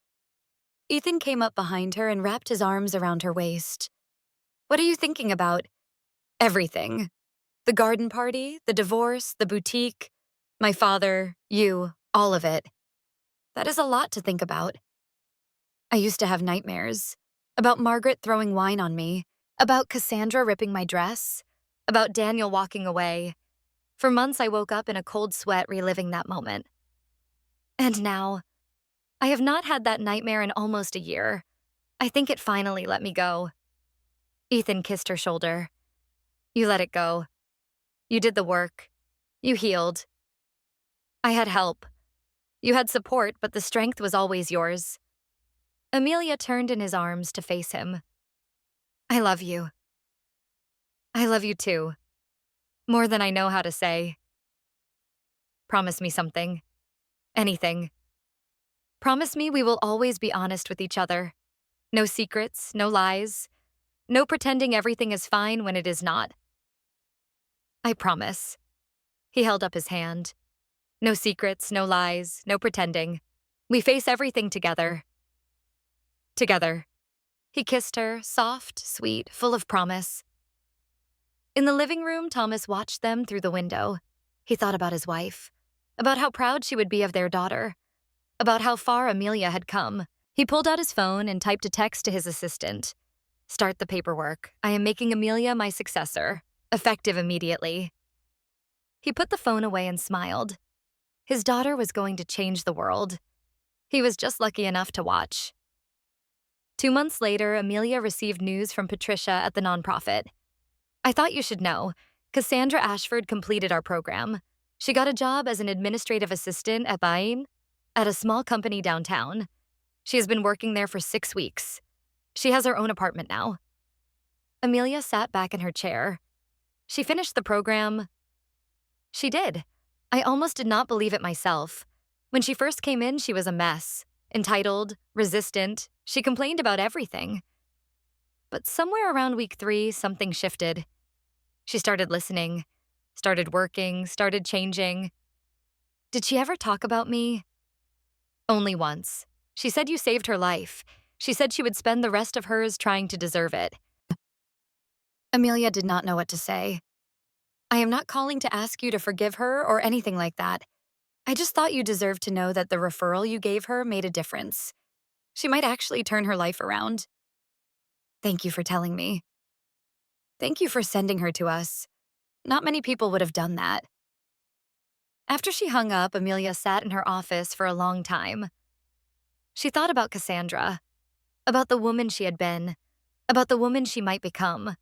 Ethan came up behind her and wrapped his arms around her waist. "What are you thinking about?" "Everything. The garden party, the divorce, the boutique, my father, you, all of it. That is a lot to think about. I used to have nightmares. About Margaret throwing wine on me. About Cassandra ripping my dress. About Daniel walking away. For months I woke up in a cold sweat reliving that moment. And now, I have not had that nightmare in almost a year. I think it finally let me go." Ethan kissed her shoulder. "You let it go. You did the work. You healed. I had help. You had support, but the strength was always yours." Amelia turned in his arms to face him. "I love you. I love you too. More than I know how to say. Promise me something. Anything. Promise me we will always be honest with each other. No secrets, no lies. No pretending everything is fine when it is not." "I promise." He held up his hand. "No secrets, no lies, no pretending. We face everything together. Together." He kissed her, soft, sweet, full of promise. In the living room, Thomas watched them through the window. He thought about his wife, about how proud she would be of their daughter, about how far Amelia had come. He pulled out his phone and typed a text to his assistant. "Start the paperwork. I am making Amelia my successor. Effective immediately." He put the phone away and smiled. His daughter was going to change the world. He was just lucky enough to watch. 2 months later, Amelia received news from Patricia at the nonprofit. "I thought you should know. Cassandra Ashford completed our program. She got a job as an administrative assistant at Bain, at a small company downtown. She has been working there for 6 weeks. She has her own apartment now." Amelia sat back in her chair. "She finished the program." "She did. I almost did not believe it myself. When she first came in, she was a mess. Entitled, resistant. She complained about everything. But somewhere around week 3, something shifted. She started listening, started working, started changing." "Did she ever talk about me?" "Only once. She said you saved her life. She said she would spend the rest of hers trying to deserve it." Amelia did not know what to say. "I am not calling to ask you to forgive her or anything like that. I just thought you deserved to know that the referral you gave her made a difference. She might actually turn her life around." "Thank you for telling me. Thank you for sending her to us. Not many people would have done that. After she hung up, Amelia sat in her office for a long time. She thought about Cassandra, about the woman she had been, about the woman she might become.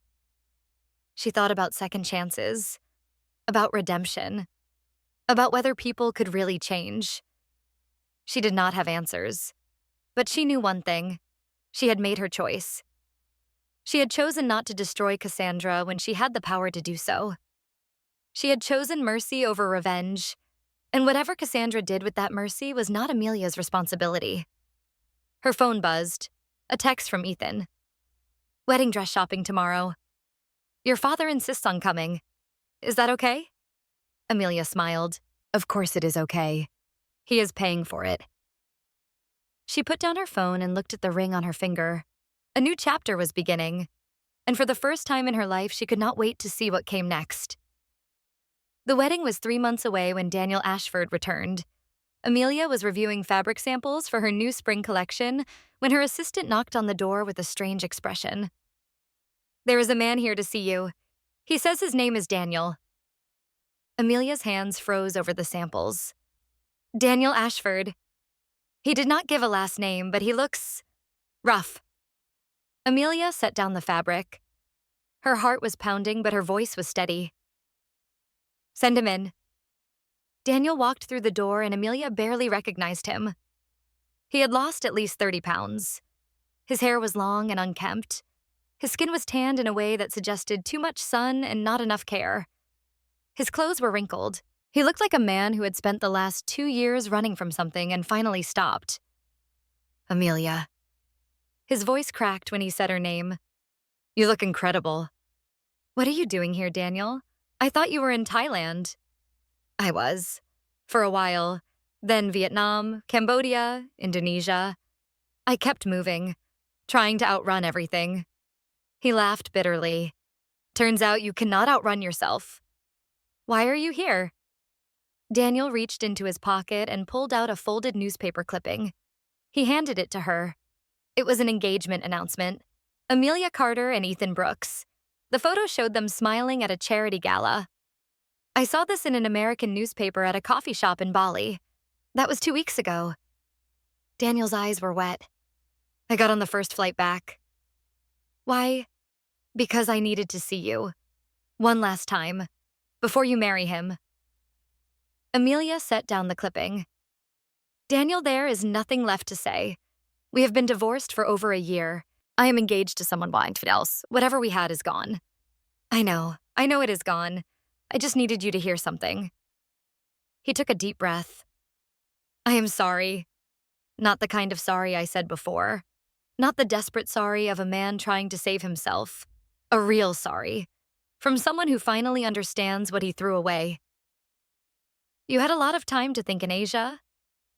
She thought about second chances, about redemption, about whether people could really change. She did not have answers, but she knew one thing. She had made her choice. She had chosen not to destroy Cassandra when she had the power to do so. She had chosen mercy over revenge, and whatever Cassandra did with that mercy was not Amelia's responsibility. Her phone buzzed. A text from Ethan. Wedding dress shopping tomorrow. Your father insists on coming. Is that okay? Amelia smiled. Of course it is okay. He is paying for it. She put down her phone and looked at the ring on her finger. A new chapter was beginning, and for the first time in her life, she could not wait to see what came next. The wedding was 3 months away when Daniel Ashford returned. Amelia was reviewing fabric samples for her new spring collection when her assistant knocked on the door with a strange expression. There is a man here to see you. He says his name is Daniel. Amelia's hands froze over the samples. Daniel Ashford. He did not give a last name, but he looks rough. Amelia set down the fabric. Her heart was pounding, but her voice was steady. Send him in. Daniel walked through the door, and Amelia barely recognized him. He had lost at least 30 pounds. His hair was long and unkempt. His skin was tanned in a way that suggested too much sun and not enough care. His clothes were wrinkled. He looked like a man who had spent the last 2 years running from something and finally stopped. Amelia. His voice cracked when he said her name. You look incredible. What are you doing here, Daniel? I thought you were in Thailand. I was. For a while. Then Vietnam, Cambodia, Indonesia. I kept moving, trying to outrun everything. He laughed bitterly. Turns out you cannot outrun yourself. Why are you here? Daniel reached into his pocket and pulled out a folded newspaper clipping. He handed it to her. It was an engagement announcement. Amelia Carter and Ethan Brooks. The photo showed them smiling at a charity gala. I saw this in an American newspaper at a coffee shop in Bali. That was 2 weeks ago. Daniel's eyes were wet. I got on the first flight back. Why? Because I needed to see you. One last time. Before you marry him. Amelia set down the clipping. Daniel, there is nothing left to say. We have been divorced for over a year. I am engaged to someone else. Whatever we had is gone. I know it is gone. I just needed you to hear something. He took a deep breath. I am sorry. Not the kind of sorry I said before. Not the desperate sorry of a man trying to save himself. A real sorry. From someone who finally understands what he threw away. You had a lot of time to think in Asia.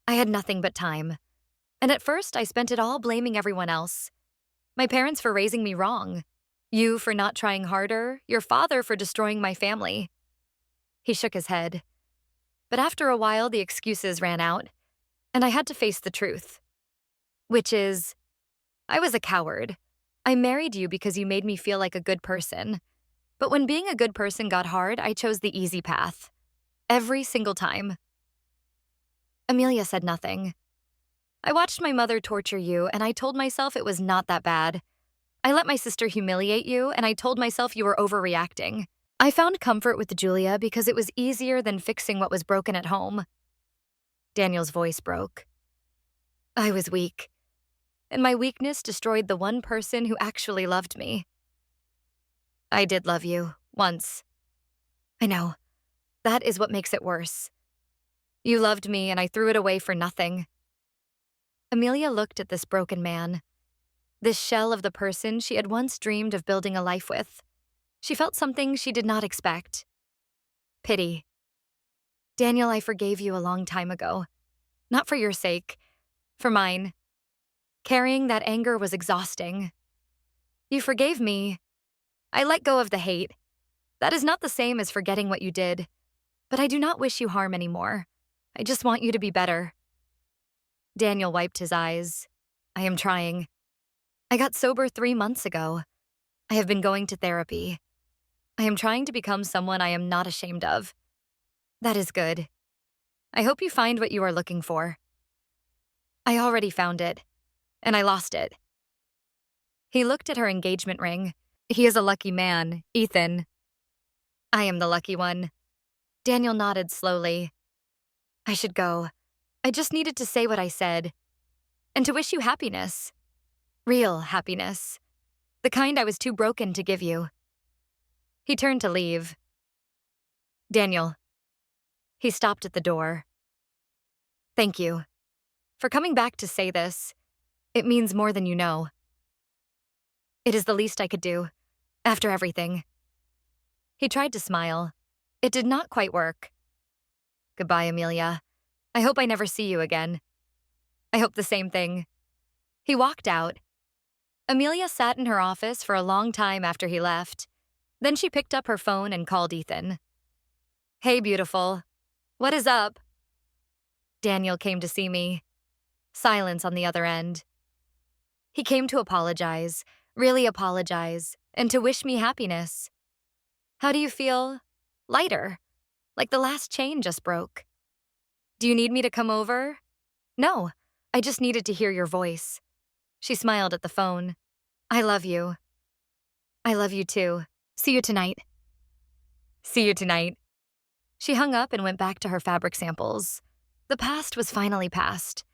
I had nothing but time. And at first, I spent it all blaming everyone else. My parents for raising me wrong. You for not trying harder. Your father for destroying my family. He shook his head. But after a while, the excuses ran out, and I had to face the truth. Which is, I was a coward. I married you because you made me feel like a good person. But when being a good person got hard, I chose the easy path. Every single time. Amelia said nothing. I watched my mother torture you, and I told myself it was not that bad. I let my sister humiliate you, and I told myself you were overreacting. I found comfort with Julia because it was easier than fixing what was broken at home. Daniel's voice broke. I was weak, and my weakness destroyed the one person who actually loved me. I did love you, once. I know. That is what makes it worse. You loved me, and I threw it away for nothing. Amelia looked at this broken man, this shell of the person she had once dreamed of building a life with. She felt something she did not expect. Pity. Daniel, I forgave you a long time ago. Not for your sake, for mine. Carrying that anger was exhausting. You forgave me. I let go of the hate. That is not the same as forgetting what you did. But I do not wish you harm anymore. I just want you to be better. Daniel wiped his eyes. I am trying. I got sober 3 months ago. I have been going to therapy. I am trying to become someone I am not ashamed of. That is good. I hope you find what you are looking for. I already found it, and I lost it. He looked at her engagement ring. He is a lucky man, Ethan. I am the lucky one. Daniel nodded slowly. I should go. I just needed to say what I said. And to wish you happiness. Real happiness. The kind I was too broken to give you. He turned to leave. Daniel. He stopped at the door. Thank you. For coming back to say this. It means more than you know. It is the least I could do. After everything. He tried to smile. It did not quite work. Goodbye, Amelia. I hope I never see you again. I hope the same thing. He walked out. Amelia sat in her office for a long time after he left. Then she picked up her phone and called Ethan. Hey, beautiful. What is up? Daniel came to see me. Silence on the other end. He came to apologize, really apologize, and to wish me happiness. How do you feel? Lighter. Like the last chain just broke. Do you need me to come over? No, I just needed to hear your voice. She smiled at the phone. I love you. I love you too. See you tonight. See you tonight. She hung up and went back to her fabric samples. The past was finally past.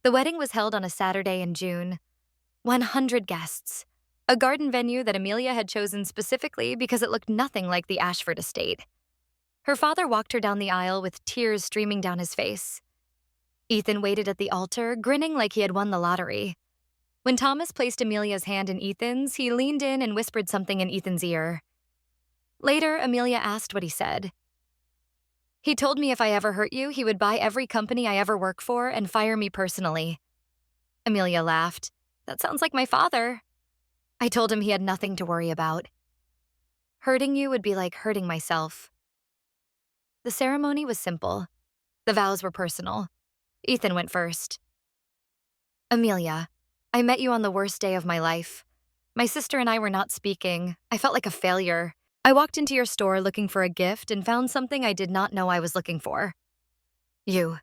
The wedding was held on a Saturday in June. 100 guests. A garden venue that Amelia had chosen specifically because it looked nothing like the Ashford estate. Her father walked her down the aisle with tears streaming down his face. Ethan waited at the altar, grinning like he had won the lottery. When Thomas placed Amelia's hand in Ethan's, he leaned in and whispered something in Ethan's ear. Later, Amelia asked what he said. He told me if I ever hurt you, he would buy every company I ever work for and fire me personally. Amelia laughed. That sounds like my father. I told him he had nothing to worry about. Hurting you would be like hurting myself. The ceremony was simple. The vows were personal. Ethan went first. Amelia, I met you on the worst day of my life. My sister and I were not speaking. I felt like a failure. I walked into your store looking for a gift and found something I did not know I was looking for. You.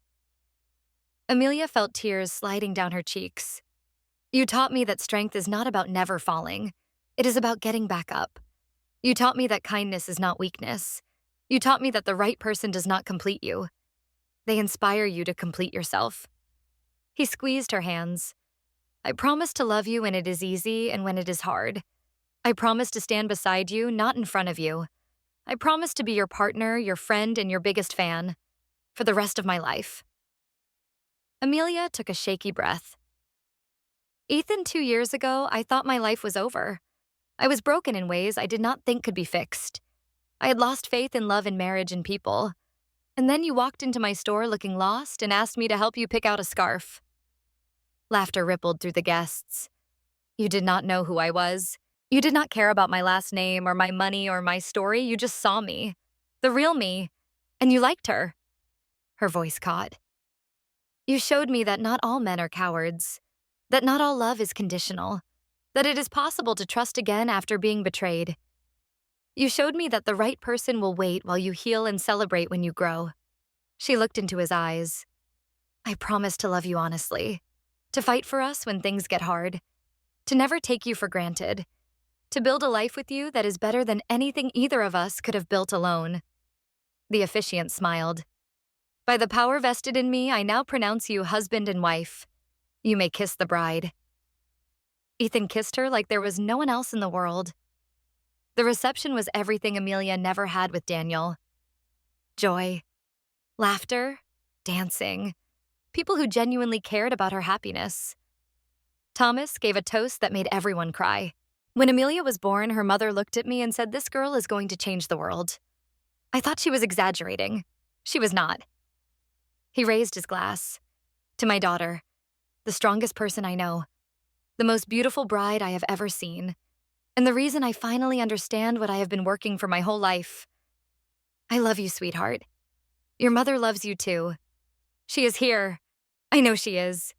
Amelia felt tears sliding down her cheeks. You taught me that strength is not about never falling. It is about getting back up. You taught me that kindness is not weakness. You taught me that the right person does not complete you. They inspire you to complete yourself. He squeezed her hands. I promise to love you when it is easy and when it is hard. I promise to stand beside you, not in front of you. I promise to be your partner, your friend, and your biggest fan. For the rest of my life. Amelia took a shaky breath. Ethan, 2 years ago, I thought my life was over. I was broken in ways I did not think could be fixed. I had lost faith in love and marriage and people. And then you walked into my store looking lost and asked me to help you pick out a scarf. Laughter rippled through the guests. You did not know who I was. You did not care about my last name or my money or my story. You just saw me. The real me. And you liked her. Her voice caught. You showed me that not all men are cowards. That not all love is conditional. That it is possible to trust again after being betrayed. You showed me that the right person will wait while you heal and celebrate when you grow. She looked into his eyes. I promise to love you honestly. To fight for us when things get hard. To never take you for granted. To build a life with you that is better than anything either of us could have built alone. The officiant smiled. By the power vested in me, I now pronounce you husband and wife. You may kiss the bride. Ethan kissed her like there was no one else in the world. The reception was everything Amelia never had with Daniel. Joy, laughter, dancing, people who genuinely cared about her happiness. Thomas gave a toast that made everyone cry. When Amelia was born, her mother looked at me and said, "This girl is going to change the world." I thought she was exaggerating. She was not. He raised his glass. To my daughter, the strongest person I know, the most beautiful bride I have ever seen, and the reason I finally understand what I have been working for my whole life. I love you, sweetheart. Your mother loves you too. She is here. I know she is.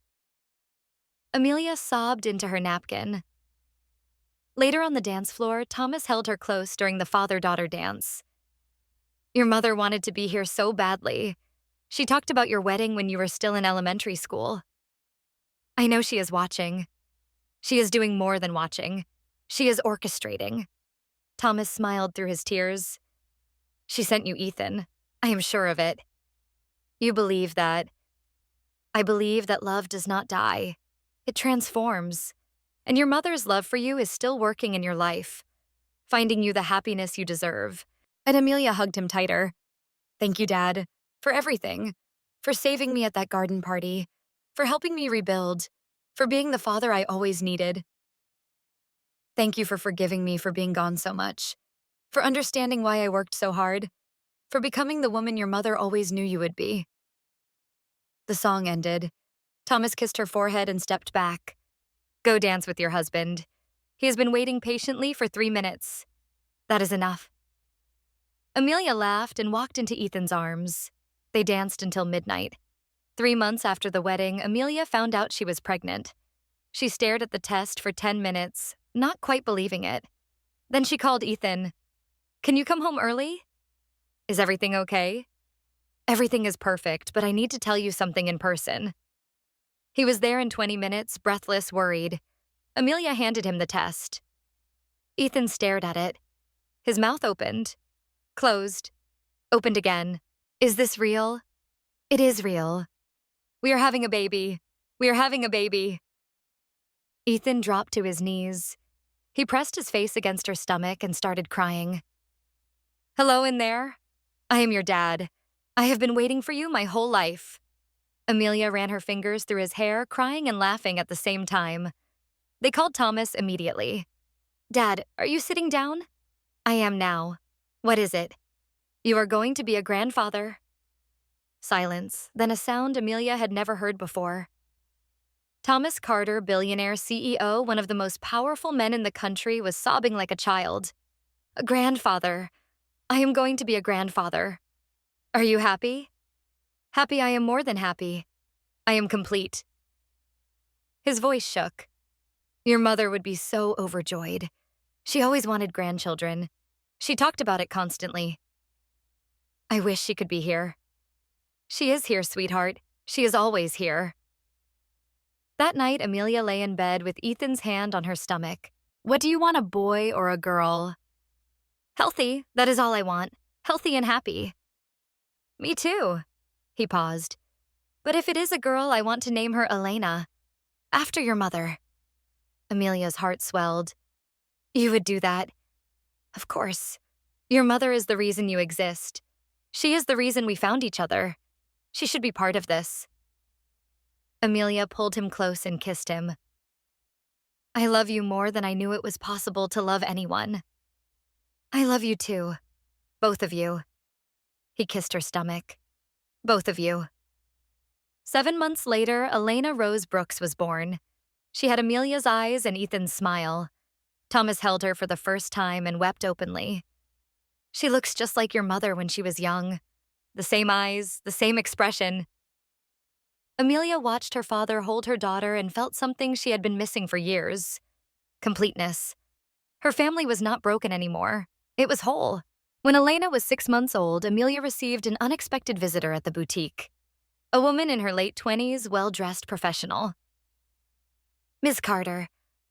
Amelia sobbed into her napkin. Later on the dance floor, Thomas held her close during the father-daughter dance. Your mother wanted to be here so badly. She talked about your wedding when you were still in elementary school. I know she is watching. She is doing more than watching. She is orchestrating. Thomas smiled through his tears. She sent you Ethan. I am sure of it. You believe that. I believe that love does not die. It transforms. And your mother's love for you is still working in your life, finding you the happiness you deserve. And Amelia hugged him tighter. Thank you, Dad, for everything. For saving me at that garden party. For helping me rebuild. For being the father I always needed. Thank you for forgiving me for being gone so much. For understanding why I worked so hard. For becoming the woman your mother always knew you would be. The song ended. Thomas kissed her forehead and stepped back. Go dance with your husband. He has been waiting patiently for 3 minutes. That is enough. Amelia laughed and walked into Ethan's arms. They danced until midnight. 3 months after the wedding, Amelia found out she was pregnant. She stared at the test for 10 minutes, not quite believing it. Then she called Ethan. Can you come home early? Is everything okay? Everything is perfect, but I need to tell you something in person. He was there in 20 minutes, breathless, worried. Amelia handed him the test. Ethan stared at it. His mouth opened, closed, opened again. Is this real? It is real. We are having a baby. We are having a baby. Ethan dropped to his knees. He pressed his face against her stomach and started crying. Hello in there? I am your dad. I have been waiting for you my whole life. Amelia ran her fingers through his hair, crying and laughing at the same time. They called Thomas immediately. Dad, are you sitting down? I am now. What is it? You are going to be a grandfather. Silence, then a sound Amelia had never heard before. Thomas Carter, billionaire CEO, one of the most powerful men in the country, was sobbing like a child. A grandfather. I am going to be a grandfather. Are you happy? Happy, I am more than happy. I am complete. His voice shook. Your mother would be so overjoyed. She always wanted grandchildren. She talked about it constantly. I wish she could be here. She is here, sweetheart. She is always here. That night, Amelia lay in bed with Ethan's hand on her stomach. What do you want, a boy or a girl? Healthy, that is all I want. Healthy and happy. Me too. He paused. But if it is a girl, I want to name her Elena. After your mother. Amelia's heart swelled. You would do that? Of course. Your mother is the reason you exist. She is the reason we found each other. She should be part of this. Amelia pulled him close and kissed him. I love you more than I knew it was possible to love anyone. I love you too. Both of you. He kissed her stomach. Both of you. 7 months later, Elena Rose Brooks was born. She had Amelia's eyes and Ethan's smile. Thomas held her for the first time and wept openly. She looks just like your mother when she was young. The same eyes, the same expression. Amelia watched her father hold her daughter and felt something she had been missing for years. Completeness. Her family was not broken anymore. It was whole. When Elena was 6 months old, Amelia received an unexpected visitor at the boutique. A woman in her late 20s, well-dressed professional. Ms. Carter,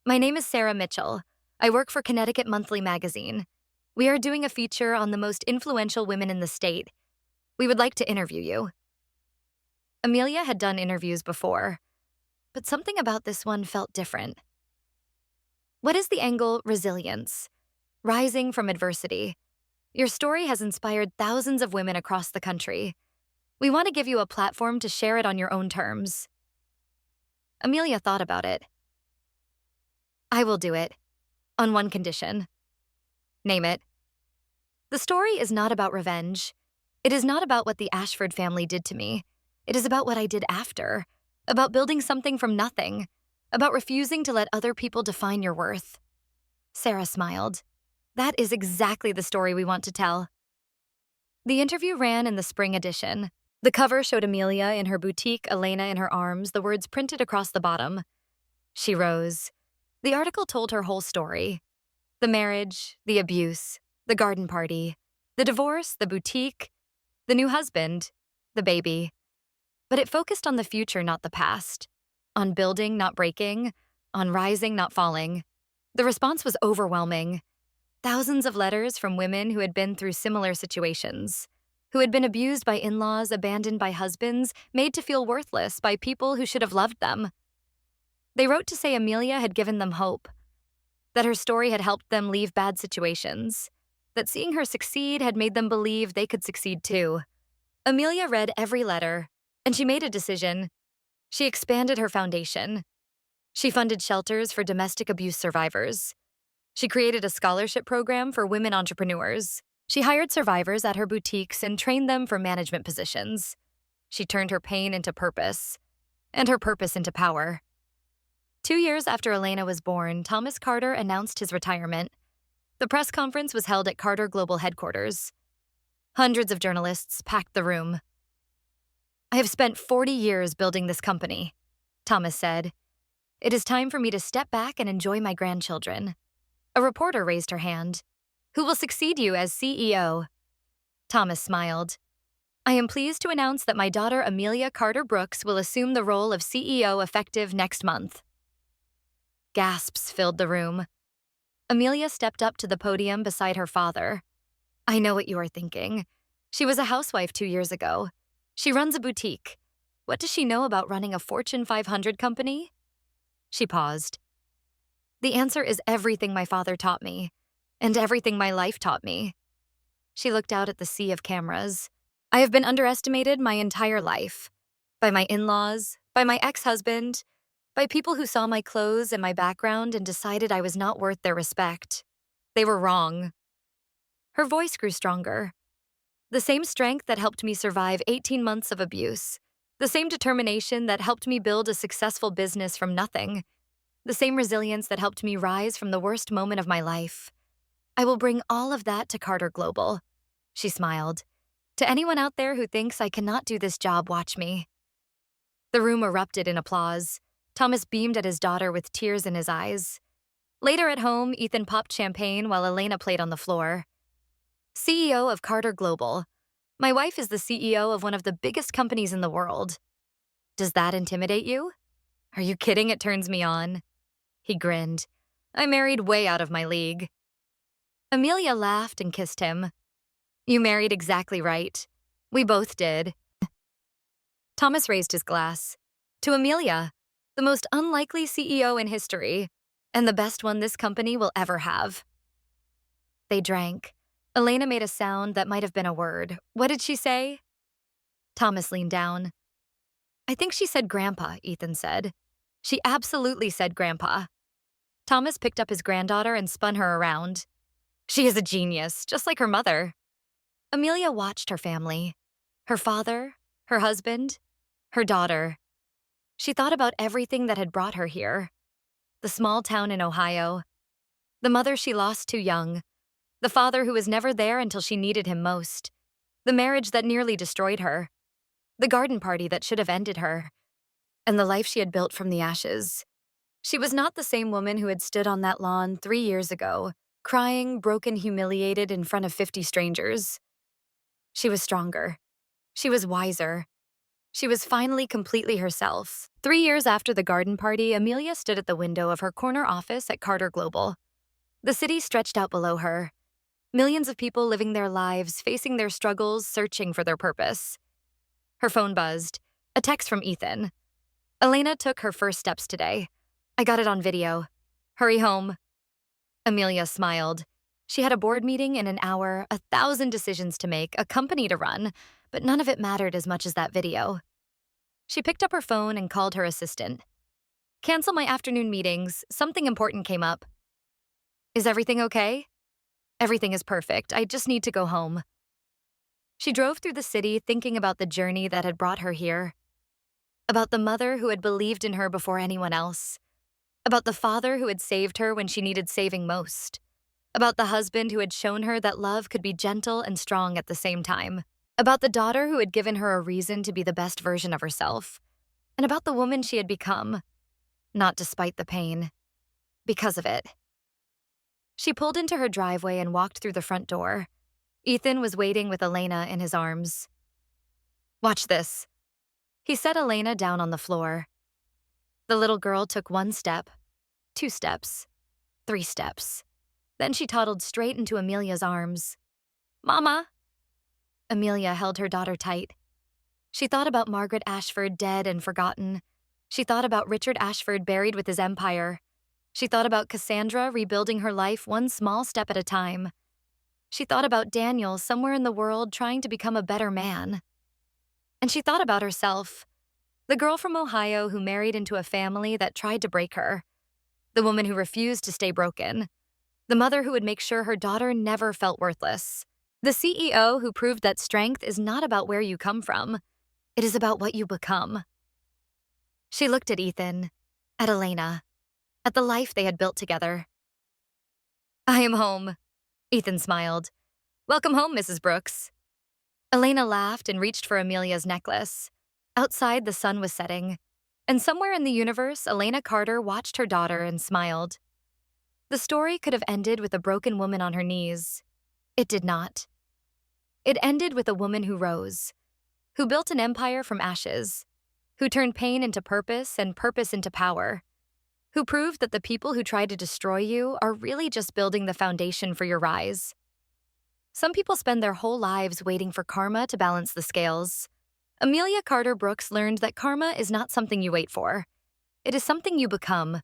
my name is Sarah Mitchell. I work for Connecticut Monthly Magazine. We are doing a feature on the most influential women in the state. We would like to interview you. Amelia had done interviews before, but something about this one felt different. What is the angle? Resilience. Rising from adversity. Your story has inspired thousands of women across the country. We want to give you a platform to share it on your own terms. Amelia thought about it. I will do it, on one condition. Name it. The story is not about revenge. It is not about what the Ashford family did to me. It is about what I did after, about building something from nothing, about refusing to let other people define your worth. Sarah smiled. That is exactly the story we want to tell. The interview ran in the spring edition. The cover showed Amelia in her boutique, Elena in her arms, the words printed across the bottom. She rose. The article told her whole story. The marriage, the abuse, the garden party, the divorce, the boutique, the new husband, the baby. But it focused on the future, not the past. On building, not breaking. On rising, not falling. The response was overwhelming. Thousands of letters from women who had been through similar situations, who had been abused by in-laws, abandoned by husbands, made to feel worthless by people who should have loved them. They wrote to say Amelia had given them hope, that her story had helped them leave bad situations, that seeing her succeed had made them believe they could succeed too. Amelia read every letter, and she made a decision. She expanded her foundation. She funded shelters for domestic abuse survivors. She created a scholarship program for women entrepreneurs. She hired survivors at her boutiques and trained them for management positions. She turned her pain into purpose, and her purpose into power. 2 years after Elena was born, Thomas Carter announced his retirement. The press conference was held at Carter Global headquarters. Hundreds of journalists packed the room. "I have spent 40 years building this company," Thomas said. "It is time for me to step back and enjoy my grandchildren." A reporter raised her hand. "Who will succeed you as CEO?" Thomas smiled. "I am pleased to announce that my daughter Amelia Carter Brooks will assume the role of CEO effective next month." Gasps filled the room. Amelia stepped up to the podium beside her father. "I know what you are thinking. She was a housewife 2 years ago. She runs a boutique. What does she know about running a Fortune 500 company?" She paused. "The answer is everything my father taught me, and everything my life taught me." She looked out at the sea of cameras. "I have been underestimated my entire life. By my in-laws, by my ex-husband, by people who saw my clothes and my background and decided I was not worth their respect. They were wrong." Her voice grew stronger. "The same strength that helped me survive 18 months of abuse. The same determination that helped me build a successful business from nothing. The same resilience that helped me rise from the worst moment of my life. I will bring all of that to Carter Global." She smiled. "To anyone out there who thinks I cannot do this job, watch me." The room erupted in applause. Thomas beamed at his daughter with tears in his eyes. Later at home, Ethan popped champagne while Elena played on the floor. "CEO of Carter Global. My wife is the CEO of one of the biggest companies in the world. Does that intimidate you?" "Are you kidding? It turns me on." He grinned. "I married way out of my league." Amelia laughed and kissed him. "You married exactly right. We both did." Thomas raised his glass. "To Amelia, the most unlikely CEO in history, and the best one this company will ever have." They drank. Elena made a sound that might have been a word. "What did she say?" Thomas leaned down. "I think she said grandpa," Ethan said. "She absolutely said grandpa." Thomas picked up his granddaughter and spun her around. "She is a genius, just like her mother." Amelia watched her family. Her father, her husband, her daughter. She thought about everything that had brought her here. The small town in Ohio. The mother she lost too young. The father who was never there until she needed him most. The marriage that nearly destroyed her. The garden party that should have ended her. And the life she had built from the ashes. She was not the same woman who had stood on that lawn 3 years ago, crying, broken, humiliated in front of 50 strangers. She was stronger. She was wiser. She was finally completely herself. 3 years after the garden party, Amelia stood at the window of her corner office at Carter Global. The city stretched out below her. Millions of people living their lives, facing their struggles, searching for their purpose. Her phone buzzed. A text from Ethan. "Elena took her first steps today. I got it on video. Hurry home." Amelia smiled. She had a board meeting in an hour, 1,000 decisions to make, a company to run, but none of it mattered as much as that video. She picked up her phone and called her assistant. "Cancel my afternoon meetings. Something important came up." "Is everything okay?" "Everything is perfect. I just need to go home." She drove through the city thinking about the journey that had brought her here. About the mother who had believed in her before anyone else. About the father who had saved her when she needed saving most. About the husband who had shown her that love could be gentle and strong at the same time. About the daughter who had given her a reason to be the best version of herself. And about the woman she had become. Not despite the pain. Because of it. She pulled into her driveway and walked through the front door. Ethan was waiting with Elena in his arms. "Watch this." He set Elena down on the floor. The little girl took 1 step, 2 steps, 3 steps. Then she toddled straight into Amelia's arms. "Mama!" Amelia held her daughter tight. She thought about Margaret Ashford dead and forgotten. She thought about Richard Ashford buried with his empire. She thought about Cassandra rebuilding her life one small step at a time. She thought about Daniel somewhere in the world trying to become a better man. And she thought about herself, the girl from Ohio who married into a family that tried to break her, the woman who refused to stay broken, the mother who would make sure her daughter never felt worthless, the CEO who proved that strength is not about where you come from, it is about what you become. She looked at Ethan, at Elena, at the life they had built together. "I am home," Ethan smiled. "Welcome home, Mrs. Brooks." Elena laughed and reached for Amelia's necklace. Outside, the sun was setting, and somewhere in the universe, Elena Carter watched her daughter and smiled. The story could have ended with a broken woman on her knees. It did not. It ended with a woman who rose, who built an empire from ashes, who turned pain into purpose and purpose into power, who proved that the people who try to destroy you are really just building the foundation for your rise. Some people spend their whole lives waiting for karma to balance the scales. Amelia Carter Brooks learned that karma is not something you wait for. It is something you become.